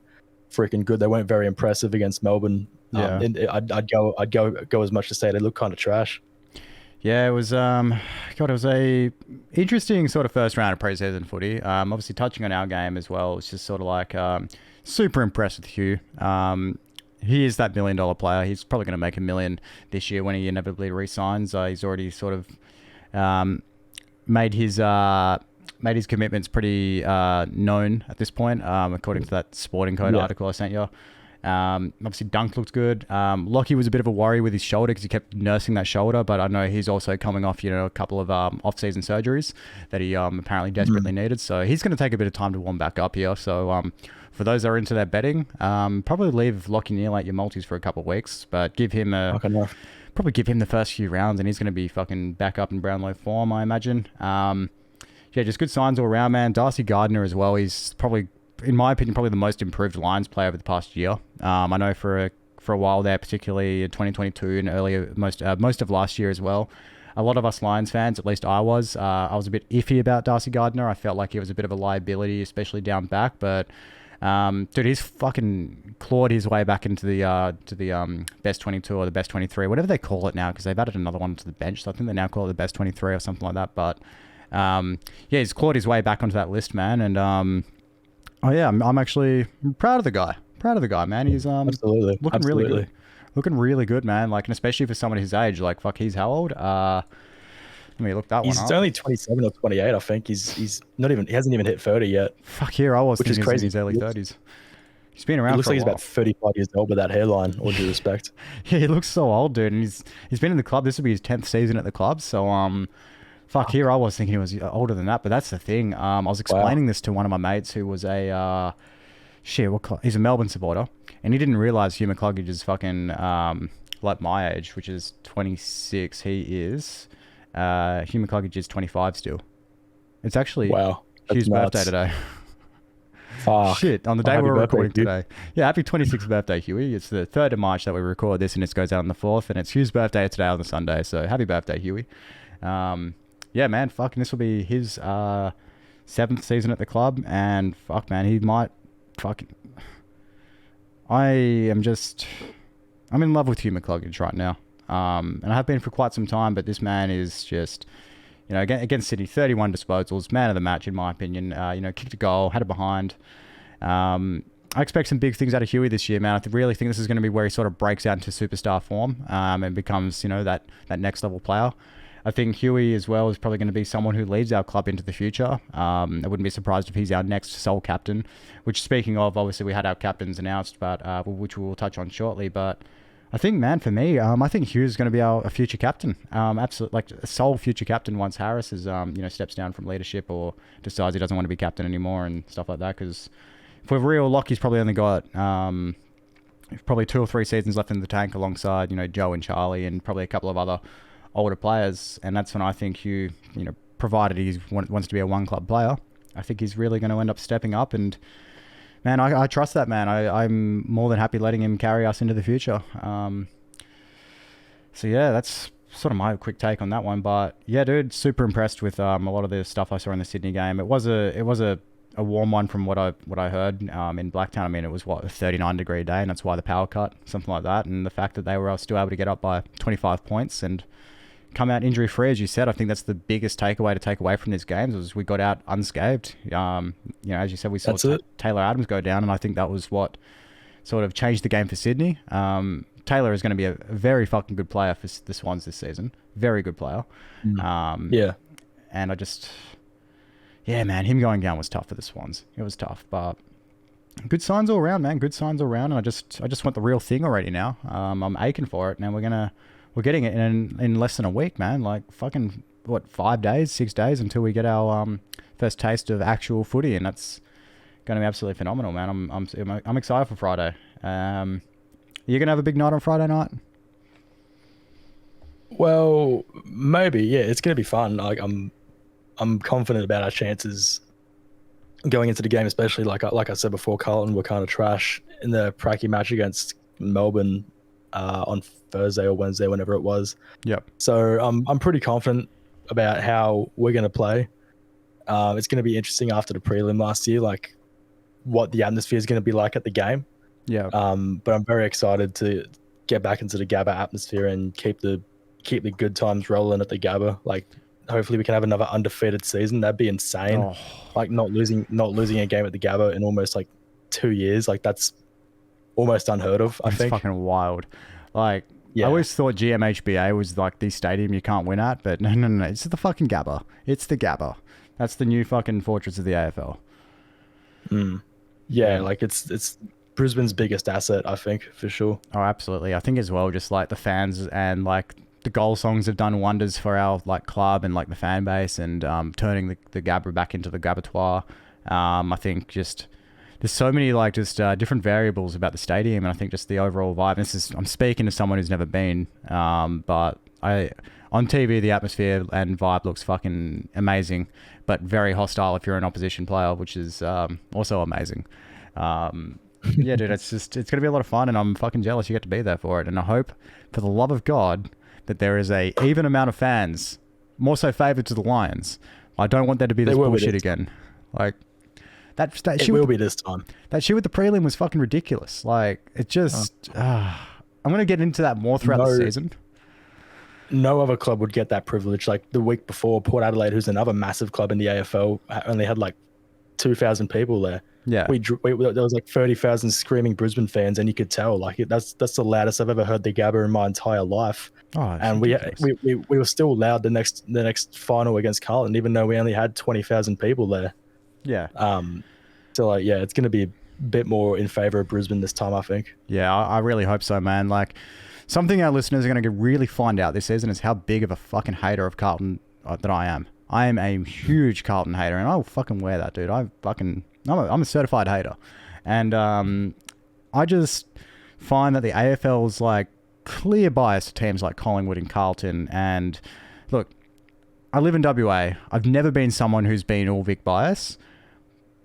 freaking good. They weren't very impressive against Melbourne. Yeah. I'd go as much to say they look kind of trash. Yeah, it was it was a interesting sort of first round of preseason footy. Obviously touching on our game as well. It's just sort of super impressed with Hugh. He is that $1 million player. He's probably going to make $1 million this year when he inevitably re-signs. He's already sort of made his commitments pretty known at this point, according to that Sporting Code article I sent you. Obviously Dunk looked good. Lockie was a bit of a worry with his shoulder because he kept nursing that shoulder, but I know he's also coming off, a couple of off-season surgeries that he apparently desperately needed. So he's going to take a bit of time to warm back up here. So for those that are into that betting, probably leave Lachie Neale at your multis for a couple of weeks, but give him probably give him the first few rounds and he's going to be fucking back up in Brownlow form, I imagine. Just good signs all around, man. Darcy Gardner as well. He's probably, in my opinion, probably the most improved Lions player over the past year. I know for a while there, particularly in 2022 and earlier, most of last year as well, a lot of us Lions fans, at least I was a bit iffy about Darcy Gardner. I felt like he was a bit of a liability, especially down back. But dude, he's fucking clawed his way back into the best 22 or the best 23, whatever they call it now, because they've added another one to the bench. So I think they now call it the best 23 or something like that. But he's clawed his way back onto that list, man. And I'm actually proud of the guy, man. He's absolutely really good. Looking really good, man. And especially for someone his age. He's how old? Let me look that one up. He's only 27 or 28, I think. He's not even. He hasn't even hit 30 yet. Fuck, here I was, which is crazy. In his early 30s. He's been around. He looks for like a he's while. about 35 years old with that hairline. All due respect. Yeah, he looks so old, dude. And he's been in the club. This will be his 10th season at the club. So here I was thinking he was older than that. But that's the thing. I was explaining this to one of my mates who was a he's a Melbourne supporter, and he didn't realize Hugh McCluggage is fucking like my age, which is 26. He is. Hugh McCluggage is 25 still. It's actually Hugh's birthday today. Fuck. Shit, on the day we're recording dude. today. Yeah, happy 26th birthday, Huey. It's the 3rd of March that we record this, and it goes out on the 4th, and it's Hugh's birthday today on the Sunday, so happy birthday, Huey. yeah, man, fucking this will be his 7th season at the club, and fuck, man, he might fucking. I'm in love with Hugh McCluggage right now, and I have been for quite some time. But this man is just, against Sydney, 31 disposals, man of the match in my opinion. Kicked a goal, had it behind. I expect some big things out of Huey this year, man. I really think this is going to be where he sort of breaks out into superstar form and becomes, that next level player. I think Huey as well is probably going to be someone who leads our club into the future. I wouldn't be surprised if he's our next sole captain, which, speaking of, obviously we had our captains announced, but which we'll touch on shortly. But I think, man, for me, I think Hugh's going to be a future captain. Absolutely, like a sole future captain once Harris is, steps down from leadership or decides he doesn't want to be captain anymore and stuff like that. Because if we're real, Lockie's probably only got probably 2 or 3 seasons left in the tank alongside, Joe and Charlie and probably a couple of other older players, and that's when I think Hugh, provided he wants to be a one-club player, I think he's really going to end up stepping up. And man, I trust that man. I'm more than happy letting him carry us into the future. So yeah, that's sort of my quick take on that one. But yeah, dude, super impressed with a lot of the stuff I saw in the Sydney game. It was a warm one from what I heard in Blacktown. I mean, it was a 39-degree day, and that's why the power cut, something like that. And the fact that they were still able to get up by 25 points and come out injury free, as you said, I think that's the biggest takeaway to take away from these games was we got out unscathed. As you said, we saw Taylor Adams go down, and I think that was what sort of changed the game for Sydney. Taylor is going to be a very fucking good player for the Swans this season. Very good player. Yeah. And man, him going down was tough for the Swans. It was tough, but good signs all around, man. Good signs all around, and I just want the real thing already now. I'm aching for it, and we're getting it in less than a week, man. Like fucking 5 days, 6 days until we get our first taste of actual footy, and that's going to be absolutely phenomenal, man. I'm excited for Friday. You're gonna have a big night on Friday night? Well, maybe, yeah. It's gonna be fun. Like I'm confident about our chances going into the game, especially like I said before, Carlton were kind of trash in the Pracky match against Melbourne on Thursday or Wednesday, whenever it was. Yep. So I'm pretty confident about how we're going to play. It's going to be interesting after the prelim last year, like what the atmosphere is going to be like at the game. Yeah. But I'm very excited to get back into the Gabba atmosphere and keep the good times rolling at the Gabba. Like, hopefully we can have another undefeated season. That'd be insane. Oh. Like not losing a game at the Gabba in almost like 2 years. Like that's almost unheard of. I think it's fucking wild. Like, yeah. I always thought GMHBA was like the stadium you can't win at, but no. It's the fucking Gabba. It's the Gabba. That's the new fucking fortress of the AFL. Yeah, like it's Brisbane's biggest asset, I think, for sure. Oh, absolutely. I think as well, just like the fans and like the goal songs have done wonders for our like club and like the fan base and turning the Gabba back into the Gabbatoire. I think just there's so many like just different variables about the stadium, and I think just the overall vibe. I'm speaking to someone who's never been, but on TV the atmosphere and vibe looks fucking amazing, but very hostile if you're an opposition player, which is also amazing. Yeah, dude, it's gonna be a lot of fun, and I'm fucking jealous you get to be there for it. And I hope, for the love of God, that there is a even amount of fans, more so favoured to the Lions. I don't want there to be this bullshit again. Like that shit will be this time. That shit with the prelim was fucking ridiculous. Like it just. I'm gonna get into that more throughout the season. No other club would get that privilege. Like the week before, Port Adelaide, who's another massive club in the AFL, only had like 2,000 people there. Yeah, there was like 30,000 screaming Brisbane fans, and you could tell like that's the loudest I've ever heard the Gabba in my entire life. Oh, and we were still loud the next final against Carlton, even though we only had 20,000 people there. Yeah. So like yeah, it's going to be a bit more in favor of Brisbane this time, I think. Yeah, I really hope so, man. Like something our listeners are going to really find out this season is how big of a fucking hater of Carlton that I am. I am a huge Carlton hater, and I'll fucking wear that, dude. I'm a certified hater. And I just find that the AFL's like clear bias to teams like Collingwood and Carlton. And look, I live in WA. I've never been someone who's been all Vic bias,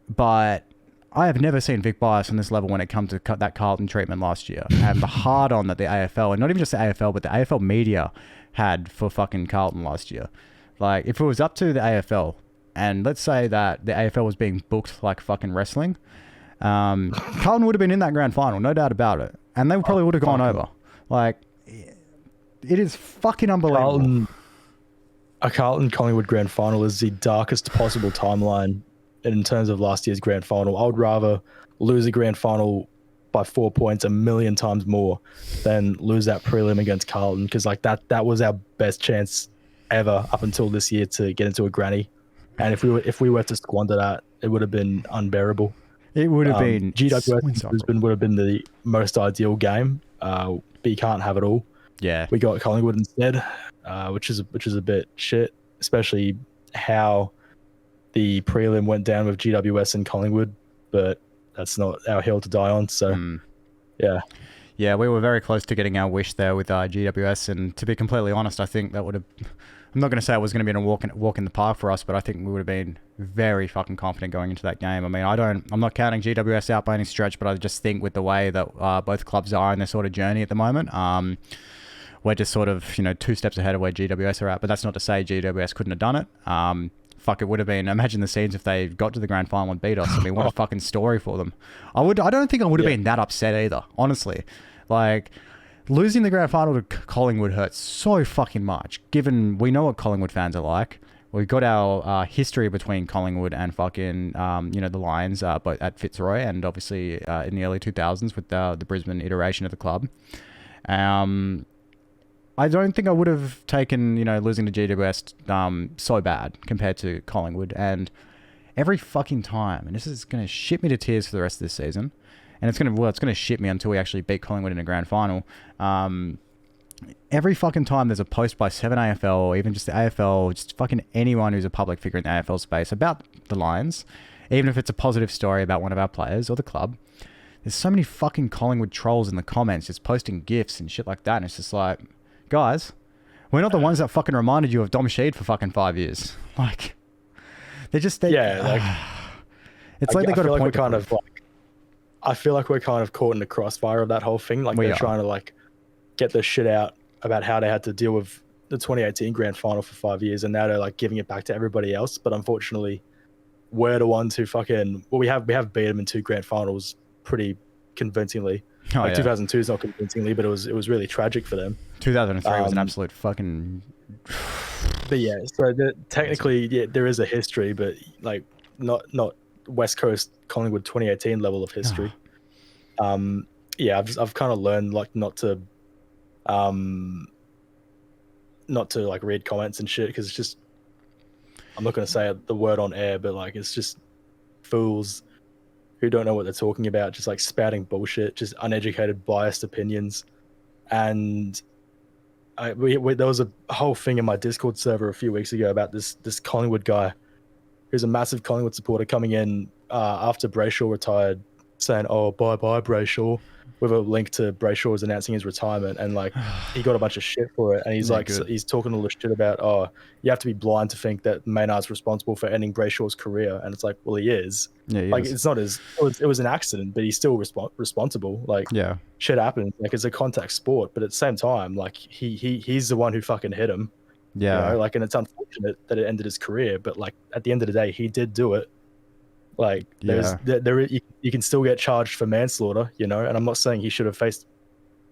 but I have never seen Vic bias on this level when it comes to that Carlton treatment last year. And the hard on that the AFL, and not even just the AFL, but the AFL media had for fucking Carlton last year. Like, if it was up to the AFL, and let's say that the AFL was being booked like fucking wrestling, Carlton would have been in that grand final, no doubt about it. And they probably would have gone over. Like, it is fucking unbelievable. A Carlton Collingwood grand final is the darkest possible timeline in terms of last year's grand final. I would rather lose a grand final by 4 points 1,000,000 times more than lose that prelim against Carlton, because like that was our best chance ever up until this year to get into a granny. And if we were to squander that, it would have been unbearable. It would have been GWS Brisbane would have been the most ideal game, but you can't have it all. Yeah, we got Collingwood instead, which is a bit shit, especially how the prelim went down with GWS and Collingwood. But that's not our hill to die on. So, yeah, we were very close to getting our wish there with GWS. And to be completely honest, I think that would have. I'm not going to say it was going to be a walk in the park for us, but I think we would have been very fucking confident going into that game. I mean, I'm not counting GWS out by any stretch, but I just think with the way that both clubs are in their sort of journey at the moment, we're just sort of, 2 steps ahead of where GWS are at. But that's not to say GWS couldn't have done it. It would have been, imagine the scenes if they got to the grand final and beat us. I mean, what a fucking story for them. I don't think I would have been that upset either, honestly. Like, losing the grand final to Collingwood hurts so fucking much, given we know what Collingwood fans are like. We've got our history between Collingwood and fucking, the Lions, but at Fitzroy, and obviously in the early 2000s with the Brisbane iteration of the club. I don't think I would have taken, losing to GWS so bad compared to Collingwood. And every fucking time, and this is going to shit me to tears for the rest of this season, and it's going to shit me until we actually beat Collingwood in a grand final. Every fucking time there's a post by 7AFL, or even just the AFL, just fucking anyone who's a public figure in the AFL space about the Lions, even if it's a positive story about one of our players or the club, there's so many fucking Collingwood trolls in the comments just posting GIFs and shit like that. And it's just like, guys, we're not the ones that fucking reminded you of Dom Sheed for fucking 5 years. Like, it's like they got a point. I feel like we're kind of caught in the crossfire of that whole thing. Like, they're trying to like get the shit out about how they had to deal with the 2018 grand final for 5 years, and now they're like giving it back to everybody else. But unfortunately, we're the ones who we have beat them in 2 grand finals pretty convincingly. 2002 is not convincingly, but it was really tragic for them. 2003 was an absolute fucking. But yeah, so technically, there is a history, but like not West Coast Collingwood 2018 level of history. I've kind of learned like not to like read comments and shit, because it's just, I'm not going to say the word on air, but like it's just fools who don't know what they're talking about, just like spouting bullshit, just uneducated, biased opinions. And there was a whole thing in my Discord server a few weeks ago about this Collingwood guy who's a massive Collingwood supporter coming in after Brayshaw retired, saying, "Oh, bye Brayshaw," with a link to Brayshaw's announcing his retirement, and like he got a bunch of shit for it. And he's he's talking all this shit about, oh, you have to be blind to think that Maynard's responsible for ending Brayshaw's career, and it's like, well, he is. Yeah, he is. It's not his. It was an accident, but he's still responsible. Like, shit happens. Like, it's a contact sport, but at the same time, like he's the one who fucking hit him. Yeah, like, and it's unfortunate that it ended his career, but like at the end of the day, he did do it. Like, you can still get charged for manslaughter, and I'm not saying he should have faced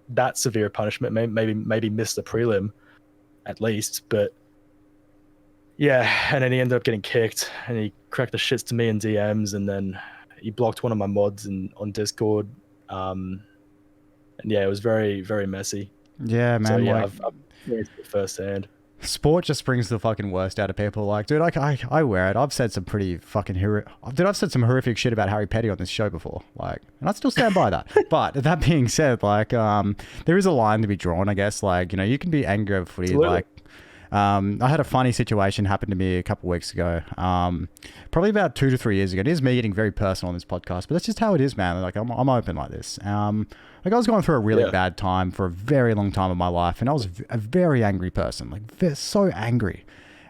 that severe punishment. Maybe missed the prelim, at least. But yeah, and then he ended up getting kicked, and he cracked the shits to me in DMs, and then he blocked one of my mods on Discord. And yeah, it was very, very messy. Yeah, man. So yeah, I've experienced it firsthand. Sport just brings the fucking worst out of people. Like, dude, I wear it. I've said some pretty fucking I've said some horrific shit about Harry Petty on this show before. Like, and I still stand by that. But that being said, like, there is a line to be drawn, I guess. Like, you can be angry over footy. Absolutely. Like, I had a funny situation happen to me a couple of weeks ago. Probably about 2 to 3 years ago. It is me getting very personal on this podcast, but that's just how it is, man. Like, I'm open like this. Like, I was going through a really bad time for a very long time in my life, and I was a very angry person, like so angry.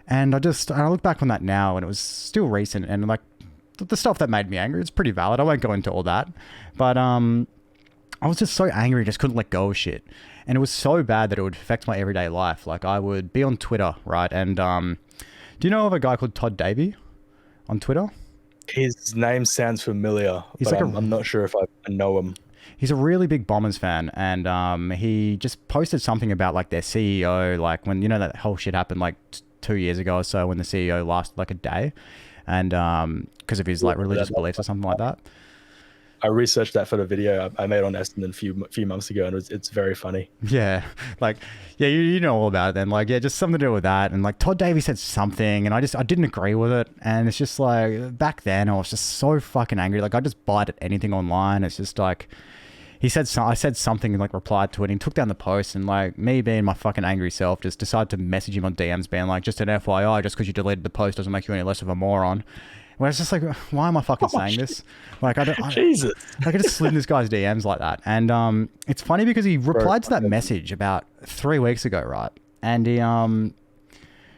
And I look back on that now, and it was still recent, and like the stuff that made me angry, it's pretty valid. I won't go into all that, but I was just so angry, just couldn't let go of shit. And it was so bad that it would affect my everyday life. Like, I would be on Twitter, right? And Do you know of a guy called Todd Davey on Twitter? His name sounds familiar, He's but like I'm not sure if I know him. He's a really big Bombers fan, and he just posted something about like their CEO, like when that whole shit happened like 2 years ago or so, when the CEO lasted like a day, and because of his like religious beliefs or something like that. I researched that for the video I made on Essendon a few months ago, and it's very funny. Yeah, like, yeah, you know all about it then. Like, yeah, just something to do with that. And like Todd Davies said something, and I didn't agree with it. And it's just like, back then I was just so fucking angry. Like, I just bite at anything online. It's just like, I said something and like replied to it, and he took down the post, and like me being my fucking angry self just decided to message him on DMs being like, just an FYI, just because you deleted the post doesn't make you any less of a moron. Where it's just like, why am I fucking saying this? Like, Jesus. I could just slid in this guy's DMs like that. And it's funny because he replied to that message about 3 weeks ago, right? And he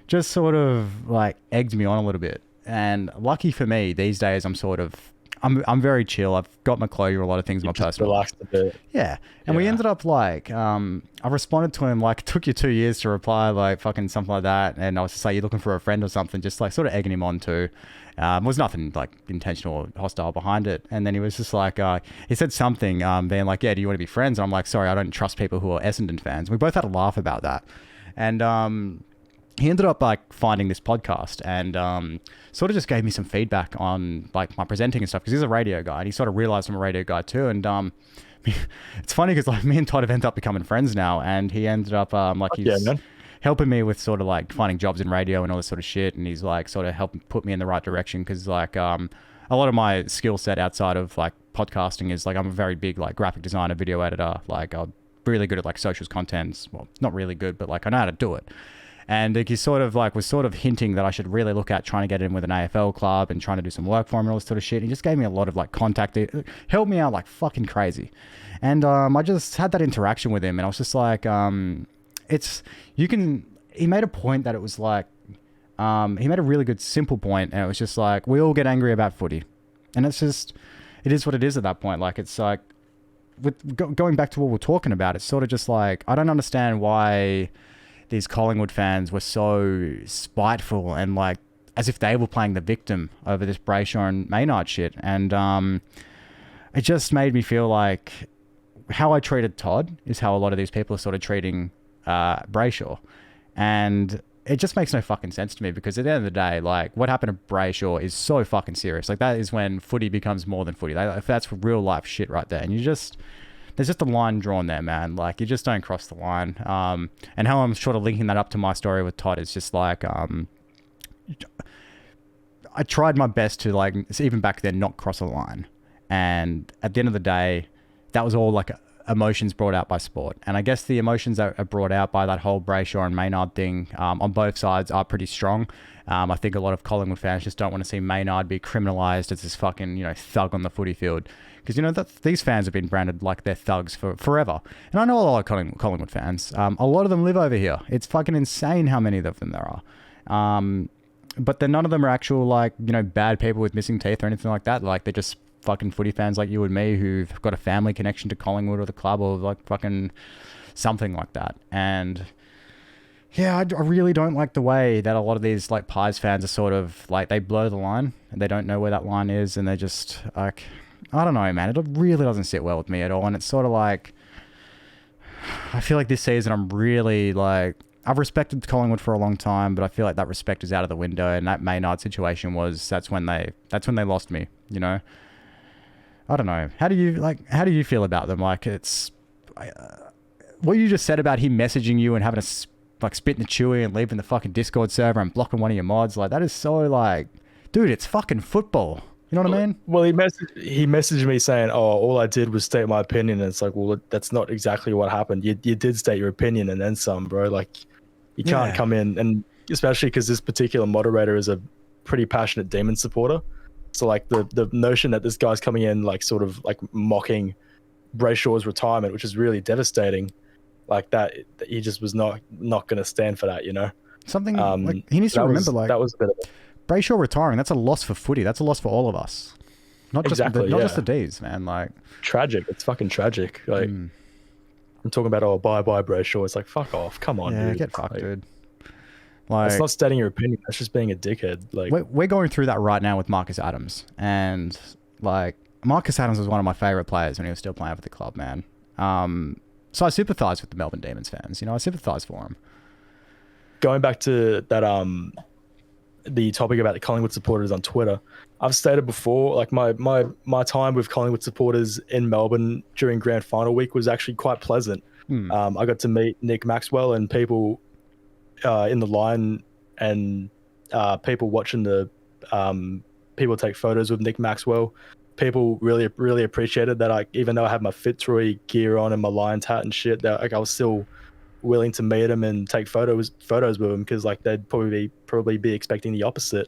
just sort of like egged me on a little bit. And lucky for me, these days I'm very chill. I've got my closure, a lot of things in my personal. Relaxed a bit. Yeah. And we ended up like, I responded to him like, it took you 2 years to reply, like fucking something like that. And I was just like, you're looking for a friend or something, just like sort of egging him on too. Was nothing like intentional or hostile behind it. And then he was just like, he said something, being like, yeah, do you want to be friends? And I'm like, sorry, I don't trust people who are Essendon fans. We both had a laugh about that. And, he ended up like finding this podcast and sort of just gave me some feedback on like my presenting and stuff, because he's a radio guy and he sort of realized I'm a radio guy too. And it's funny because like me and Todd have ended up becoming friends now, and he ended up he's helping me with sort of like finding jobs in radio and all this sort of shit, and he's like sort of helping put me in the right direction, because like a lot of my skill set outside of like podcasting is like I'm a very big like graphic designer, video editor, like I'm really good at like socials contents. Well, not really good, but like I know how to do it. And he sort of like was sort of hinting that I should really look at trying to get in with an AFL club and trying to do some work for him and all this sort of shit. He just gave me a lot of like contact, helped me out like fucking crazy. And I just had that interaction with him, and I was just like, he made a point that it was like, he made a really good simple point, and it was just like, we all get angry about footy. And it's just, it is what it is at that point. Like, it's like, with going back to what we're talking about, it's sort of just like, I don't understand why these Collingwood fans were so spiteful and like as if they were playing the victim over this Brayshaw and Maynard shit. And it just made me feel like how I treated Todd is how a lot of these people are sort of treating Brayshaw. And it just makes no fucking sense to me, because at the end of the day, like what happened to Brayshaw is so fucking serious. Like that is when footy becomes more than footy. That's real life shit right there. And there's just a line drawn there, man. Like, you just don't cross the line. And how I'm sort of linking that up to my story with Todd is just like, I tried my best to like, even back then, not cross a line. And at the end of the day, that was all like emotions brought out by sport. And I guess the emotions that are brought out by that whole Brayshaw and Maynard thing on both sides are pretty strong. I think a lot of Collingwood fans just don't want to see Maynard be criminalised as this fucking, thug on the footy field. Because, these fans have been branded like they're thugs for forever. And I know a lot of Collingwood fans. A lot of them live over here. It's fucking insane how many of them there are. But then none of them are actual, like, bad people with missing teeth or anything like that. Like, they're just fucking footy fans like you and me who've got a family connection to Collingwood or the club or, like, fucking something like that. And yeah, I really don't like the way that a lot of these, like, Pies fans are sort of, like, they blur the line and they don't know where that line is, and they just, like, I don't know, man. It really doesn't sit well with me at all. And it's sort of like, I feel like this season I'm really, like, I've respected Collingwood for a long time, but I feel like that respect is out of the window. And that Maynard situation that's when they lost me, I don't know. How do you feel about them? Like, it's what you just said about him messaging you and having a spit in the chewy and leaving the fucking Discord server and blocking one of your mods. Like, that is so like, dude, it's fucking football. You know what I mean? Well, he messaged me saying, "Oh, all I did was state my opinion." And it's like, well, that's not exactly what happened. You did state your opinion and then some, bro. Like, you can't come in, and especially because this particular moderator is a pretty passionate Demon supporter. So like the notion that this guy's coming in like sort of like mocking Brayshaw's retirement, which is really devastating, like that he just was not going to stand for that, Something like he needs to remember, like, that was a bit of Brayshaw retiring. That's a loss for footy. That's a loss for all of us. Not just the D's, man. Like, tragic. It's fucking tragic. Like, I'm talking about, bye Brayshaw. It's like, fuck off. Come on, dude. Get fucked, like, dude. Like, That's not stating your opinion. That's just being a dickhead. Like, we're going through that right now with Marcus Adams, and like Marcus Adams was one of my favorite players when he was still playing for the club, man. So I sympathise with the Melbourne Demons fans. You know, I sympathise for him. going back to that, the topic about the Collingwood supporters on Twitter, I've stated before, like my time with Collingwood supporters in Melbourne during grand final week was actually quite pleasant. I got to meet Nick Maxwell and people in the line, and people watching the people take photos with Nick Maxwell. People really appreciated that. Even though I had my Fitzroy gear on and my Lions hat and shit, that like I was still willing to meet him and take photos with him, because like they'd probably be expecting the opposite.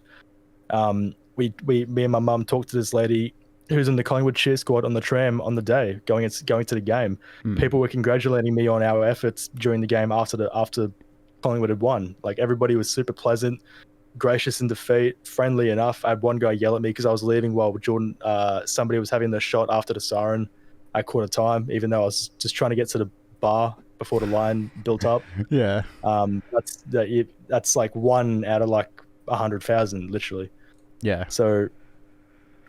Me and my mum talked to this lady who's in the Collingwood cheer squad on the tram on the day going to the game. People were congratulating me on our efforts during the game after Collingwood had won. Like, everybody was super pleasant, gracious in defeat, friendly enough. I had one guy yell at me because I was leaving while Jordan, somebody was having the shot after the siren at quarter time, even though I was just trying to get to the bar before the line built up. Yeah. That's like one out of like 100,000, literally. Yeah. So,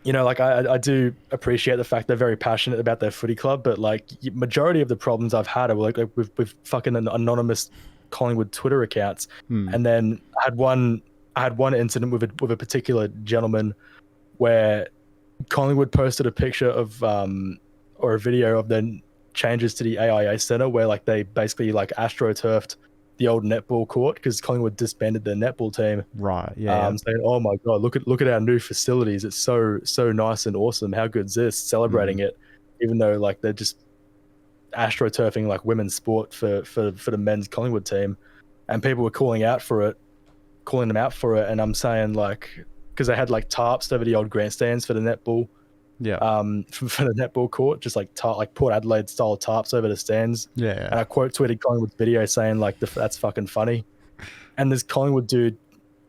you know, like I do appreciate the fact they're very passionate about their footy club, but like majority of the problems I've had are like with fucking anonymous Collingwood Twitter accounts. And then I had one incident with a particular gentleman where Collingwood posted a picture of or a video of the changes to the AIA Centre, where like they basically like astroturfed the old netball court because Collingwood disbanded their netball team. Right. Yeah. Saying, "Oh my god, look at our new facilities. It's so nice and awesome. How good's this?" Celebrating it, even though like they're just astroturfing like women's sport for the men's Collingwood team, and people were calling them out for it. And I'm saying, like, because they had like tarps over the old grandstands for the netball. Yeah. For the netball court, just like like Port Adelaide style tarps over the stands. Yeah. And I quote tweeted Collingwood's video saying like, "That's fucking funny." And this Collingwood dude,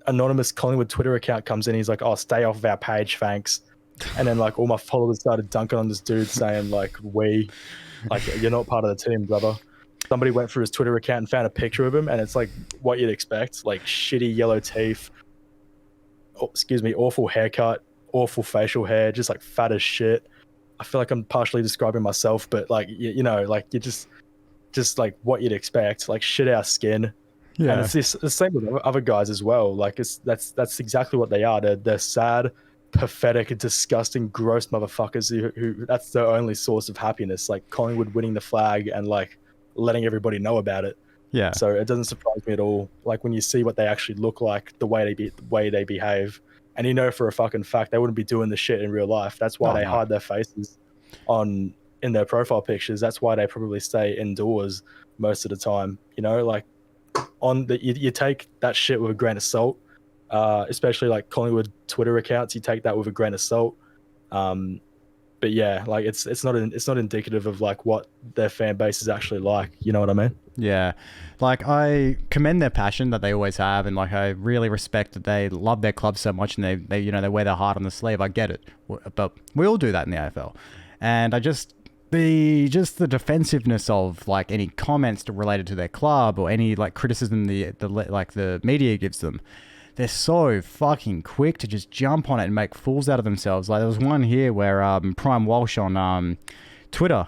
anonymous Collingwood Twitter account comes in. He's like, "Oh, stay off of our page, thanks." And then like all my followers started dunking on this dude, saying like, you're not part of the team, brother." Somebody went through his Twitter account and found a picture of him, and it's like what you'd expect, like shitty yellow teeth, awful haircut, awful facial hair, just like fat as shit. I feel like I'm partially describing myself, but like you know, like you're just like what you'd expect, like shit out skin. Yeah. And it's the same with other guys as well. Like that's exactly what they are. They're sad, pathetic, disgusting, gross motherfuckers who that's their only source of happiness. Like Collingwood winning the flag and like letting everybody know about it. Yeah. So it doesn't surprise me at all. Like when you see what they actually look like, the way they behave. And you know for a fucking fact they wouldn't be doing this shit in real life. That's why they hide their faces in their profile pictures. That's why they probably stay indoors most of the time. You know, like you take that shit with a grain of salt. Especially like Collingwood Twitter accounts, you take that with a grain of salt. But yeah, like it's not indicative of like what their fan base is actually like. You know what I mean? Yeah, like I commend their passion that they always have, and like I really respect that they love their club so much, and they you know they wear their heart on the sleeve. I get it, but we all do that in the AFL, and I just the defensiveness of like any comments related to their club or any like criticism the media gives them. They're so fucking quick to just jump on it and make fools out of themselves. Like there was one here where Prime Walsh on Twitter,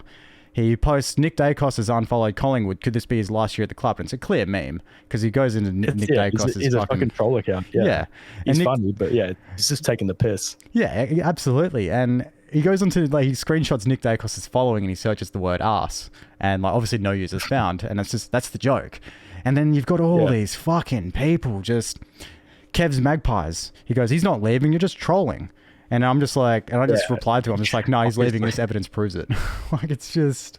he posts Nick Dacos has unfollowed Collingwood. Could this be his last year at the club? And it's a clear meme because he goes into Nick Dacos. He's a fucking troll account. Yeah. He's funny, but yeah, he's just taking the piss. Yeah, absolutely. And he goes onto like he screenshots Nick Dacos' following and he searches the word ass, and like obviously no users found, and that's the joke. And then you've got all these fucking people just. Kev's Magpies. He goes, he's not leaving, you're just trolling. And I'm just like, and I just replied to him, just like, no, he's leaving, this evidence proves it. Like, it's just...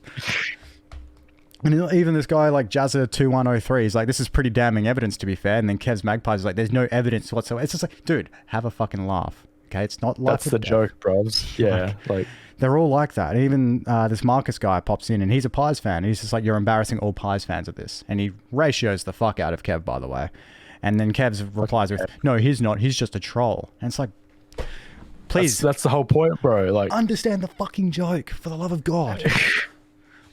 And even this guy like Jazza2103, he's like, this is pretty damning evidence to be fair. And then Kev's Magpies is like, there's no evidence whatsoever. It's just like, dude, have a fucking laugh. Okay, it's not like... That's the joke, bros. Yeah, like... They're all like that. And even this Marcus guy pops in and he's a Pies fan. He's just like, you're embarrassing all Pies fans of this. And he ratios the fuck out of Kev, by the way. And then Kev's replies with, no, he's not. He's just a troll. And it's like, please. That's the whole point, bro. Like, understand the fucking joke, for the love of God.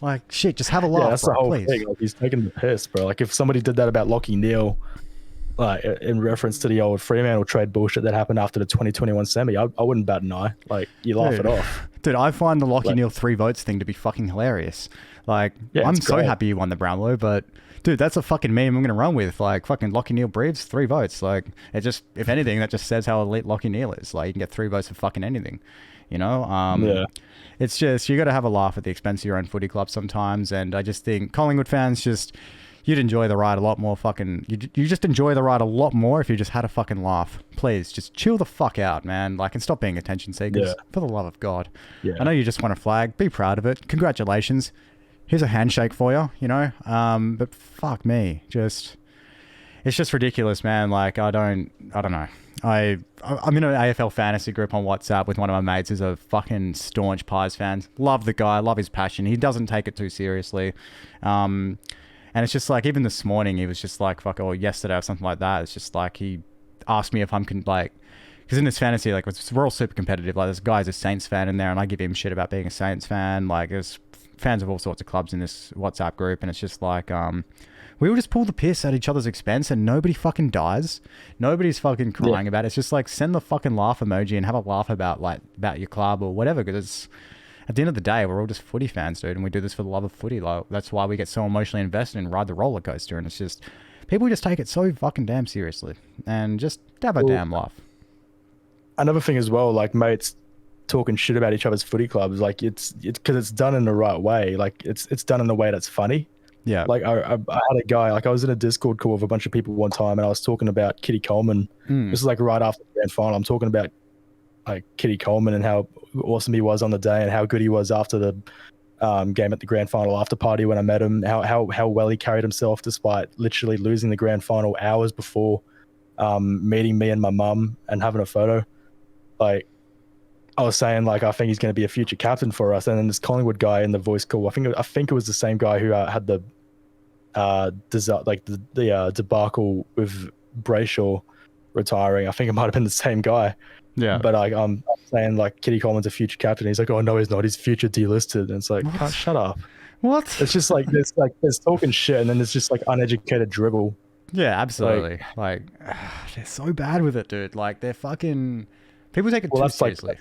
Like, shit, just have a laugh, that's bro, the whole please. thing. Like, he's taking the piss, bro. Like, if somebody did that about Lachie Neale, like in reference to the old Fremantle trade bullshit that happened after the 2021 semi. I wouldn't bat an eye. Like, you laugh it off. Dude, I find the Lockie Like- Neal 3 votes thing to be fucking hilarious. Like, Yeah, I'm it's so great. happy you won the Brownlow, but dude, that's a fucking meme I'm gonna run with. Like, fucking Lockie Neal breathes 3 votes. Like, it just, if anything, that just says how elite Lockie Neal is. Like, you can get 3 votes for fucking anything, you know? Yeah. It's just, you got to have a laugh at the expense of your own footy club sometimes. And I just think Collingwood fans just, you'd enjoy the ride a lot more you just enjoy the ride a lot more if you just had a fucking laugh. Please, just chill the fuck out, man. Like, and stop being attention seekers. Yeah. For the love of God. Yeah. I know you just want a flag. Be proud of it. Congratulations. Here's a handshake for you, you know? But fuck me. Just, it's just ridiculous, man. Like, I don't know. I'm in an AFL fantasy group on WhatsApp with one of my mates who's a fucking staunch Pies fan. Love the guy, love his passion. He doesn't take it too seriously. And it's just like, even this morning, he was just like, fuck, or yesterday or something like that. It's just like, he asked me if I'm, like, because in this fantasy, like, we're all super competitive. Like, there's a guy's a Saints fan in there, and I give him shit about being a Saints fan. Like, there's fans of all sorts of clubs in this WhatsApp group, and it's just like, we all just pull the piss at each other's expense, and nobody fucking dies. Nobody's fucking crying about it. It's just like, send the fucking laugh emoji and have a laugh about your club or whatever, because it's, at the end of the day, we're all just footy fans, dude, and we do this for the love of footy. Like, that's why we get so emotionally invested and ride the roller coaster, and it's just, people just take it so fucking damn seriously, and just have a damn laugh. Another thing as well, like, mates talking shit about each other's footy clubs, like, it's because it's done in the right way. Like, it's done in a way that's funny. Yeah. Like, I had a guy, like, I was in a Discord call with a bunch of people one time, and I was talking about Kitty Coleman. This is like right after the grand final. I'm talking about like Kitty Coleman and how awesome he was on the day, and how good he was after the game at the grand final after party when I met him. How well he carried himself despite literally losing the grand final hours before meeting me and my mum and having a photo. Like, I was saying, like, I think he's going to be a future captain for us. And then this Collingwood guy in the voice call, I think it was the same guy who had the debacle with Brayshaw retiring. I think it might have been the same guy. Yeah. But I'm saying, like, Kitty Coleman's a future captain. He's like, oh no, he's not. He's future delisted. And it's like, oh, shut up. What? It's just like there's talking shit, and then there's just like uneducated dribble. Yeah, absolutely. Like they're so bad with it, dude. Like, they're fucking, people take it too seriously. Like,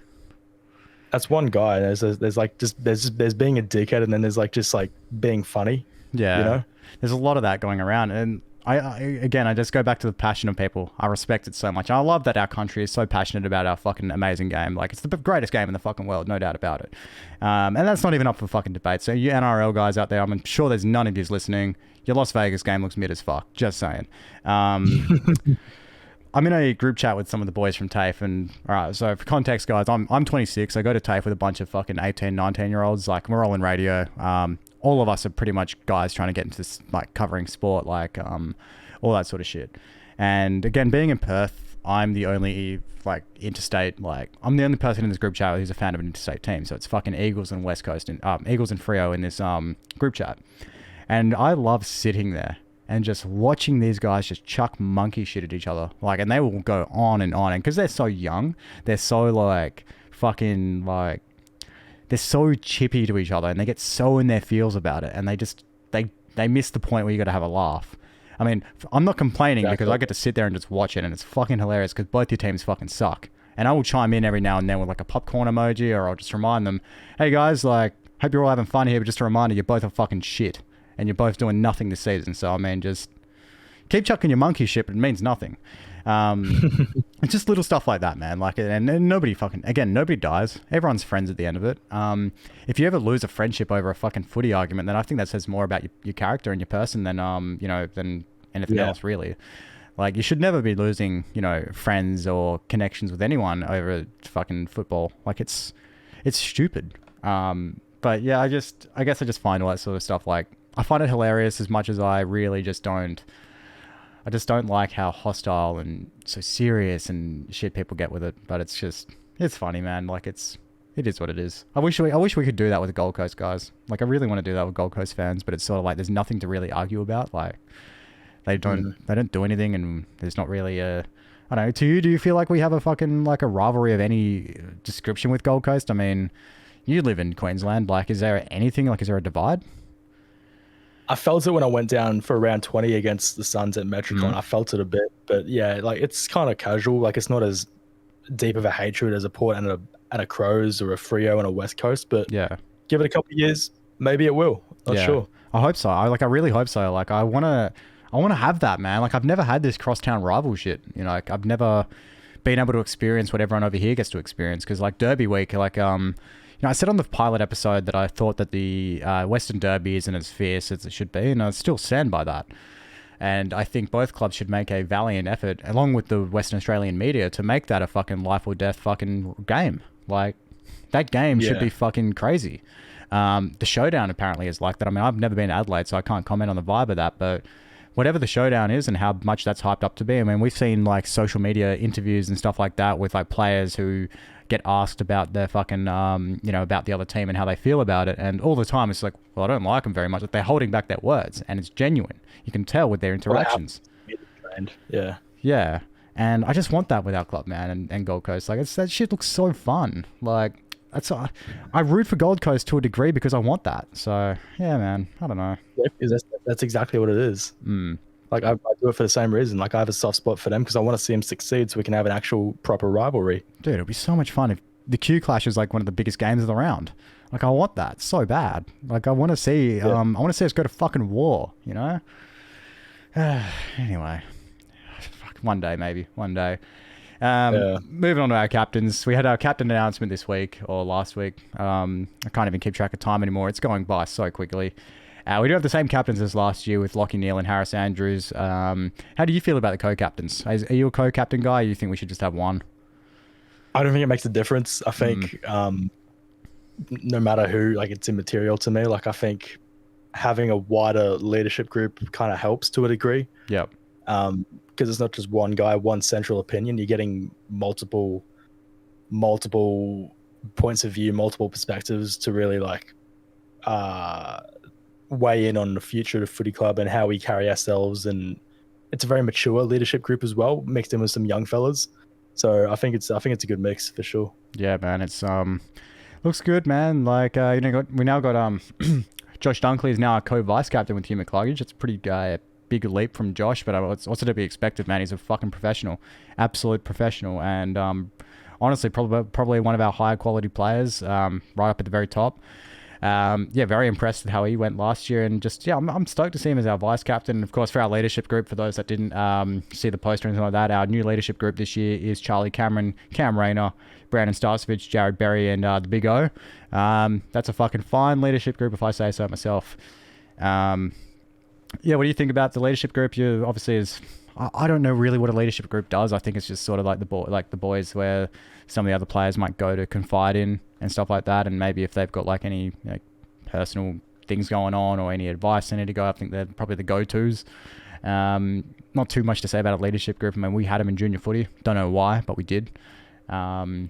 that's one guy. There's being a dickhead, and then there's like just like being funny. Yeah, you know, there's a lot of that going around, and I just go back to the passion of people. I respect it so much. I love that our country is so passionate about our fucking amazing game. Like, it's the greatest game in the fucking world, no doubt about it. And that's not even up for fucking debate. So you NRL guys out there, I'm sure there's none of yous listening. Your Las Vegas game looks mid as fuck. Just saying. I'm in a group chat with some of the boys from TAFE, and all right, so for context, guys, I'm 26. I go to TAFE with a bunch of fucking 18, 19-year-olds. Like, we're all in radio. All of us are pretty much guys trying to get into this, like, covering sport, like, all that sort of shit. And again, being in Perth, I'm the only, like, interstate, like, I'm the only person in this group chat who's a fan of an interstate team. So it's fucking Eagles and West Coast, and Eagles and Freo in this group chat. And I love sitting there and just watching these guys just chuck monkey shit at each other. Like, and they will go on. And because they're so young, they're so, like, fucking, like, they're so chippy to each other, and they get so in their feels about it, and they miss the point where you got to have a laugh. I mean, I'm not complaining because I get to sit there and just watch it, and it's fucking hilarious because both your teams fucking suck. And I will chime in every now and then with, like, a popcorn emoji, or I'll just remind them, hey guys, like, hope you're all having fun here, but just a reminder, you both are fucking shit. And you're both doing nothing this season. So, I mean, just keep chucking your monkey shit, but it means nothing. It's just little stuff like that, man. Like, and nobody dies. Everyone's friends at the end of it. If you ever lose a friendship over a fucking footy argument, then I think that says more about your character and your person than, than anything else, really. Like, you should never be losing, friends or connections with anyone over fucking football. Like, it's stupid. But yeah, I guess I just find all that sort of stuff, like, I find it hilarious as much as I really just don't. I just don't like how hostile and so serious and shit people get with it. But it's funny, man. Like, it is what it is. I wish we could do that with the Gold Coast guys. Like, I really want to do that with Gold Coast fans, but it's sort of like there's nothing to really argue about. Like, they don't do anything, and there's not really a. I don't know. To you, do you feel like we have a fucking, like, a rivalry of any description with Gold Coast? I mean, you live in Queensland. Like, is there anything? Like, is there a divide? I felt it when I went down for round 20 against the Suns at Metricon. Mm. I felt it a bit, but yeah, like it's kind of casual. Like it's not as deep of a hatred as a Port and a Crows or a Frio and a West Coast. But Yeah. give it a couple of years, maybe it will. Not Yeah. sure. I hope so. I really hope so. Like I wanna have that, man. Like I've never had this crosstown rival shit. You know, like I've never been able to experience what everyone over here gets to experience. Because like Derby week, like you know, I said on the pilot episode that I thought that the Western Derby isn't as fierce as it should be, and I still stand by that. And I think both clubs should make a valiant effort, along with the Western Australian media, to make that a fucking life or death fucking game. Like, that game should be fucking crazy. The showdown apparently is like that. I mean, I've never been to Adelaide, so I can't comment on the vibe of that, but whatever the showdown is and how much that's hyped up to be, I mean, we've seen like social media interviews and stuff like that with like players who get asked about their fucking, you know, about the other team and how they feel about it. And all the time it's like, well, I don't like them very much. Like, they're holding back their words, and it's genuine. You can tell with their interactions. Yeah. Yeah. And I just want that with our club, man, and Gold Coast. Like, that shit looks so fun. Like, I root for Gold Coast to a degree because I want that. So, yeah, man. I don't know. Yeah, because that's exactly what it is. Like, I do it for the same reason. Like, I have a soft spot for them because I want to see them succeed so we can have an actual proper rivalry. Dude, it'd be so much fun if the Q Clash is like one of the biggest games of the round. Like, I want that so bad. Like, I want to see, I want to see us go to fucking war, you know? Anyway. Fuck, one day, maybe. One day. Moving on to our captains. We had our captain announcement this week, or last week. I can't even keep track of time anymore. It's going by so quickly. We do have the same captains as last year with Lockie Neal and Harris Andrews. How do you feel about the co-captains? Are you a co-captain guy, or you think we should just have one? I don't think it makes a difference. I think no matter who, like, it's immaterial to me. Like, I think having a wider leadership group kind of helps to a degree. Yep. Because it's not just one guy, one central opinion. You're getting multiple points of view, multiple perspectives to really like weigh in on the future of the footy club and how we carry ourselves. And it's a very mature leadership group as well, mixed in with some young fellas. So I think it's a good mix for sure. Yeah, man. It's looks good, man. Like you know, we now got Josh Dunkley is now our co-vice captain with Hugh McCluggage. It's a pretty big leap from Josh, but it's also to be expected, man. He's a fucking professional, absolute professional, and honestly, probably one of our higher quality players, right up at the very top. Yeah, very impressed with how he went last year, and just I'm stoked to see him as our vice captain. Of course, for our leadership group, for those that didn't see the poster or anything like that, our new leadership group this year is Charlie Cameron, Cam Rayner, Brandon Starcevich, Jared Berry, and the Big O. That's a fucking fine leadership group, if I say so myself. Yeah, what do you think about the leadership group? You obviously I don't know really what a leadership group does. I think it's just sort of like the boys where some of the other players might go to confide in and stuff like that, and maybe if they've got like any personal things going on or any advice they need to go, I think they're probably the go-tos. Not too much to say about a leadership group. I mean, we had them in junior footy. Don't know why, but we did. One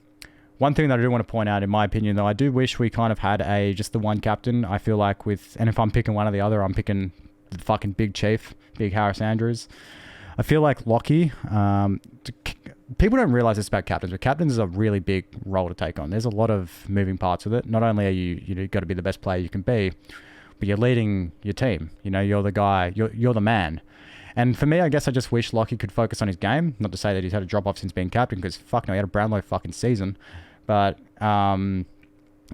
thing that I do want to point out, in my opinion, though, I do wish we kind of had just the one captain. I feel like and if I'm picking one or the other, I'm picking the fucking big chief, big Harris Andrews. I feel like Lockie, people don't realize this about captains, but captains is a really big role to take on. There's a lot of moving parts with it. Not only are you got to be the best player you can be, but you're leading your team. You know, you're the guy, you're the man. And for me, I guess I just wish Lockie could focus on his game. Not to say that he's had a drop off since being captain, because fuck no, he had a Brownlow fucking season. But I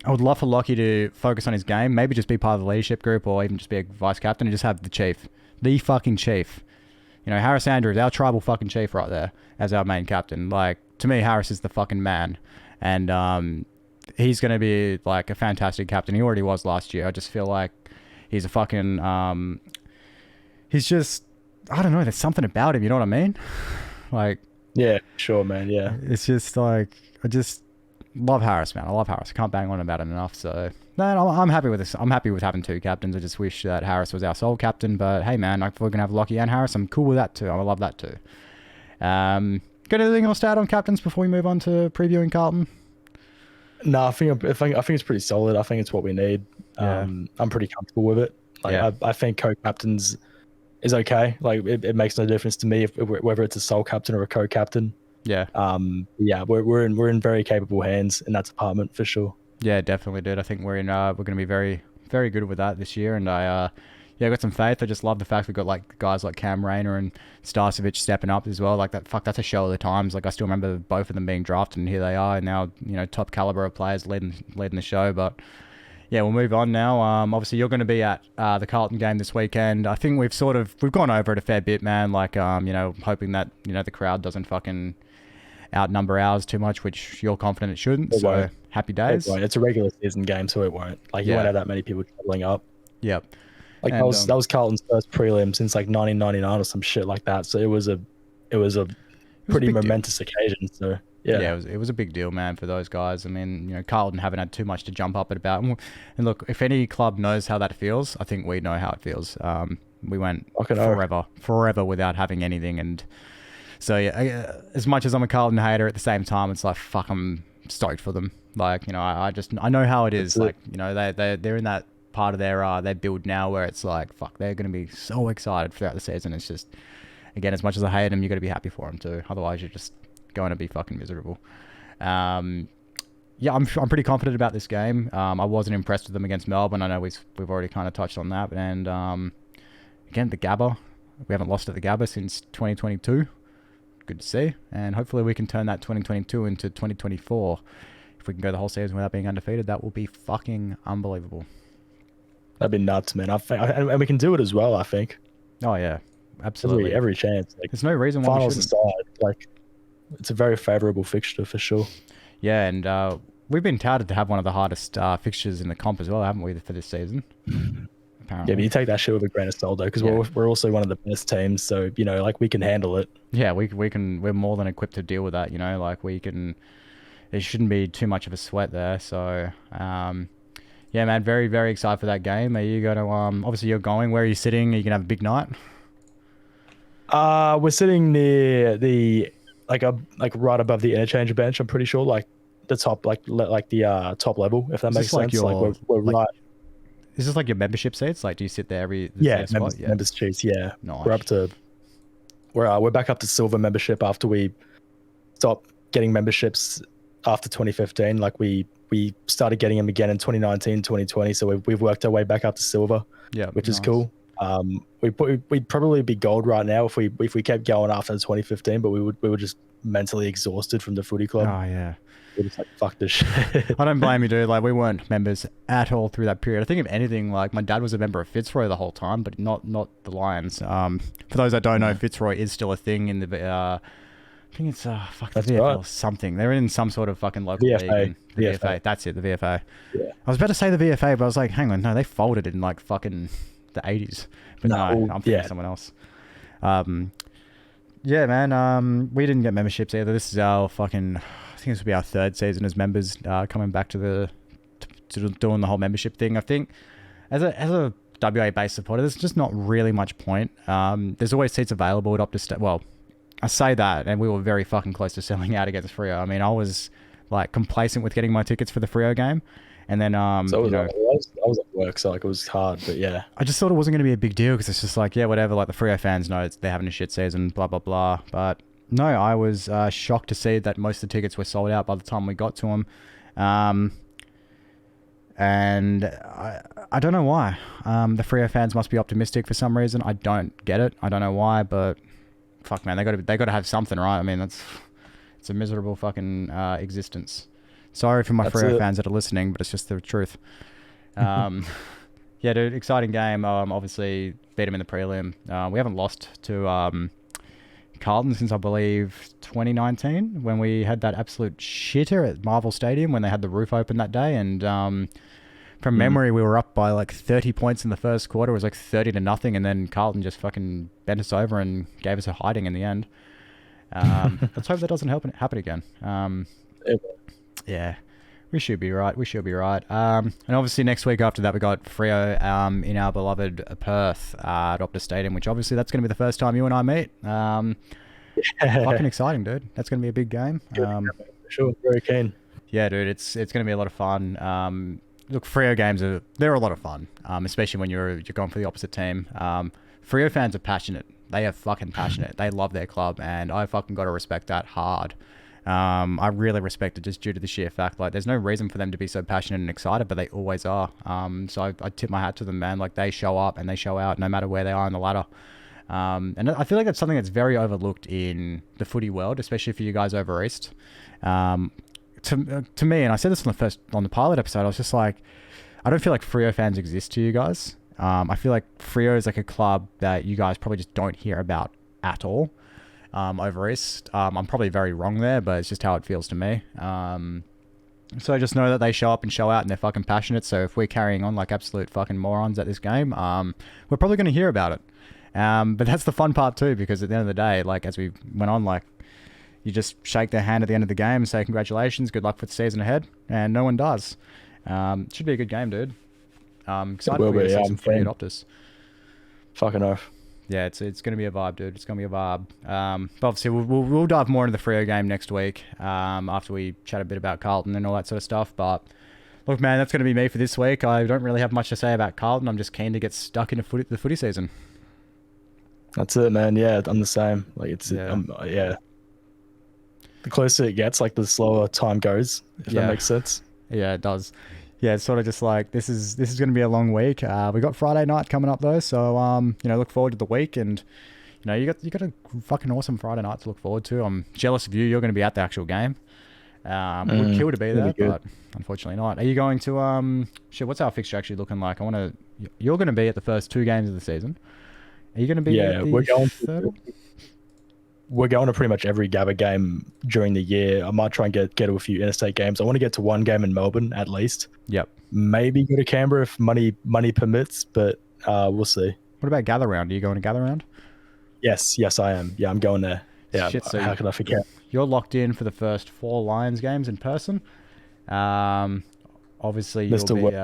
would love for Lockie to focus on his game, maybe just be part of the leadership group, or even just be a vice captain and just have the chief, the fucking chief. You know, Harris Andrews, our tribal fucking chief right there as our main captain. Like, to me, Harris is the fucking man. And he's going to be, like, a fantastic captain. He already was last year. I just feel like he's a fucking... he's just... I don't know. There's something about him. You know what I mean? Like... Yeah, sure, man. Yeah. It's just, like... I just love Harris, man. I love Harris. I can't bang on about it enough, so... No, I'm happy with this. I'm happy with having two captains. I just wish that Harris was our sole captain. But hey, man, if we're gonna have Lockie and Harris, I'm cool with that too. I love that too. Got anything else to add on captains before we move on to previewing Carlton? No, I think it's pretty solid. I think it's what we need. Yeah. I'm pretty comfortable with it. Like, Yeah. I think co-captains is okay. Like, it makes no difference to me whether it's a sole captain or a co-captain. Yeah. Yeah, we're in very capable hands in that department for sure. Yeah, definitely, dude. I think we're going to be very, very good with that this year. And Yeah, I got some faith. I just love the fact we've got like guys like Cam Rayner and Starcevic stepping up as well. Like that, that's a show of the times. Like I still remember both of them being drafted, and here they are, and now top caliber of players leading the show. But yeah, we'll move on now. Obviously you're going to be at the Carlton game this weekend. I think we've gone over it a fair bit, man. Like hoping that the crowd doesn't fucking outnumber ours too much, which you're confident it shouldn't. It so won't. Happy days. It won't. It's a regular season game, so it won't. Like you won't have that many people traveling up. Yep. Like And, that was Carlton's first prelim since like 1999 or some shit like that. So it was a pretty big deal. momentous occasion. So yeah, it was a big deal, man, for those guys. I mean, Carlton haven't had too much to jump up about. And look, if any club knows how that feels, I think we know how it feels. We went forever without having anything, and so yeah, as much as I'm a Carlton hater, at the same time, it's like fuck, I'm stoked for them. Like I know how it is. Like they're in that part of their build now where it's like fuck, they're going to be so excited throughout the season. It's just, again, as much as I hate them, you got to be happy for them too. Otherwise, you're just going to be fucking miserable. I'm pretty confident about this game. I wasn't impressed with them against Melbourne. I know we've already kind of touched on that. And again, the Gabba, we haven't lost at the Gabba since 2022. Good to see. And hopefully we can turn that 2022 into 2024. If we can go the whole season without being undefeated, that will be fucking unbelievable. That'd be nuts, man. I think, and we can do it as well. I think. Oh yeah, absolutely. Every chance. Like, there's no reason why finals we shouldn't. aside, like it's a very favourable fixture for sure. Yeah, and we've been touted to have one of the hardest fixtures in the comp as well, haven't we, for this season? Apparently. Yeah, but you take that shit with a grain of salt though, because we're also one of the best teams, so like we can handle it. Yeah, we can. We're more than equipped to deal with that. Like we can. There shouldn't be too much of a sweat there. So, yeah, man, very, very excited for that game. Are you going to, obviously you're going, where are you sitting? Are you going to have a big night? We're sitting near the, like right above the interchange bench, I'm pretty sure, like the top, like the top level, if that makes sense. Like we're right. Is this like your membership seats? Like, do you sit there every members seats, yeah. Nice. We're back up to silver membership after we stopped getting memberships after 2015. Like we started getting them again in 2019, 2020. So we've worked our way back up to silver, which is cool. We'd probably be gold right now if we kept going after 2015, but we were just mentally exhausted from the footy club. Oh yeah. We're just like, fuck this shit. I don't blame you, dude. Like, we weren't members at all through that period. I think if anything, like, my dad was a member of Fitzroy the whole time, but not the Lions. For those that don't know, Fitzroy is still a thing in the I think it's the VFL or something. They're in some sort of fucking local league. The VFA. That's it, the VFA. Yeah. I was about to say the VFA, but I was like, hang on, no, they folded in like fucking the 80s. But no, I'm thinking of someone else. Yeah, man. We didn't get memberships either. This is our fucking, I think this will be our third season as members, coming back to doing the whole membership thing. I think as a WA based supporter, there's just not really much point. There's always seats available at Optus. Well, I say that, and we were very fucking close to selling out against Freo. I mean, I was like complacent with getting my tickets for the Freo game, and then I was at work, so like it was hard, but yeah, I just thought it wasn't going to be a big deal because it's just like, yeah, whatever. Like the Freo fans know they're having a shit season, blah blah blah. But no, I was shocked to see that most of the tickets were sold out by the time we got to them, and I don't know why. The Freo fans must be optimistic for some reason. I don't get it. I don't know why, but fuck, man, they got to have something, right? I mean, it's a miserable fucking existence. Sorry for my Freo fans that are listening, but it's just the truth. Yeah, dude, exciting game. Obviously beat them in the prelim. We haven't lost to Carlton since I believe 2019 when we had that absolute shitter at Marvel Stadium when they had the roof open that day, and from memory we were up by like 30 points in the first quarter. It was like 30-0, and then Carlton just fucking bent us over and gave us a hiding in the end. Let's hope that doesn't happen again. Yeah, we should be right. And obviously next week after that we got Freo in our beloved Perth at Optus Stadium, which obviously that's going to be the first time you and I meet. Fucking exciting, dude. That's going to be a big game. Sure, very keen. Yeah, dude, it's going to be a lot of fun. Look, Freo games they're a lot of fun, especially when you're going for the opposite team. Freo fans are passionate. They are fucking passionate. They love their club, and I fucking got to respect that hard. I really respect it just due to the sheer fact, like, there's no reason for them to be so passionate and excited, but they always are. So I tip my hat to them, man. Like, they show up and they show out no matter where they are on the ladder. And I feel like that's something that's very overlooked in the footy world, especially for you guys over east. To me, and I said this on the pilot episode, I was just like, I don't feel like Freo fans exist to you guys. I feel like Freo is like a club that you guys probably just don't hear about at all over east. I'm probably very wrong there, but it's just how it feels to me. So I just know that they show up and show out and they're fucking passionate. So if we're carrying on like absolute fucking morons at this game, we're probably going to hear about it. But that's the fun part too, because at the end of the day, like, as we went on, like, you just shake their hand at the end of the game and say congratulations, good luck for the season ahead, and no one does. Should be a good game, dude. Excited for you to see some footy at Optus. Fucking oath. Yeah, it's going to be a vibe, dude. It's going to be a vibe. But obviously, we'll dive more into the Freo game next week after we chat a bit about Carlton and all that sort of stuff. But look, man, that's going to be me for this week. I don't really have much to say about Carlton. I'm just keen to get stuck into the footy season. That's it, man. Yeah, I'm the same. Like, it's Yeah. The closer it gets, like, the slower time goes. If that makes sense. Yeah, it does. Yeah, it's sort of just like this is going to be a long week. We got Friday night coming up though, so look forward to the week, and you got a fucking awesome Friday night to look forward to. I'm jealous of you. You're going to be at the actual game. Would kill to be there, but unfortunately not. Are you going to what's our fixture actually looking like? You're going to be at the first 2 games of the season. Are you going to be? Yeah, we're going to pretty much every Gabba game during the year. I might try and get to a few interstate games. I want to get to 1 game in Melbourne at least. Yep. Maybe go to Canberra if money permits, but we'll see. What about Gather Round? Are you going to Gather Round? Yes, I am. Yeah, I'm going there. Yeah, shit, so how could I forget? You're locked in for the first 4 Lions games in person. Obviously, you'll be...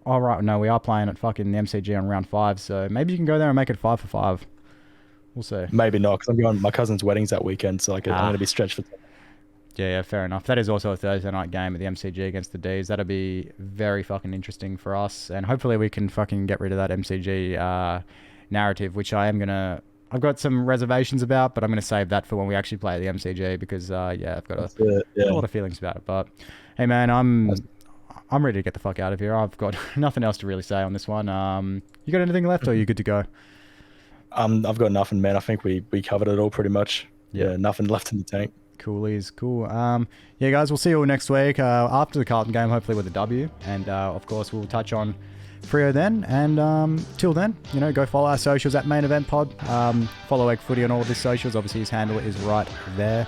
Oh, right. No, we are playing at fucking the MCG on round 5, so maybe you can go there and make it 5 for 5. We'll see. Maybe not, because I'm going. My cousin's wedding's that weekend, so I'm going to be stretched for. Yeah, fair enough. That is also a Thursday night game at the MCG against the D's. That'll be very fucking interesting for us, and hopefully we can fucking get rid of that MCG narrative, which I've got some reservations about, but I'm gonna save that for when we actually play at the MCG because I've got a lot of feelings about it. But hey, man, I'm ready to get the fuck out of here. I've got nothing else to really say on this one. You got anything left, or are you good to go? I've got nothing, man. I think we covered it all pretty much. Yeah, nothing left in the tank. Coolies, cool. Yeah, guys, we'll see you all next week after the Carlton game, hopefully with a W. And of course, we'll touch on Freo then. And till then, go follow our socials at Main Event Pod. Follow Egg Footy on all of his socials. Obviously, his handle is right there.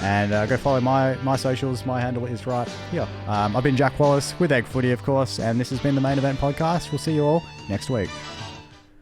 And go follow my socials. My handle is right here. I've been Jack Wallace with Egg Footy, of course. And this has been the Main Event Podcast. We'll see you all next week.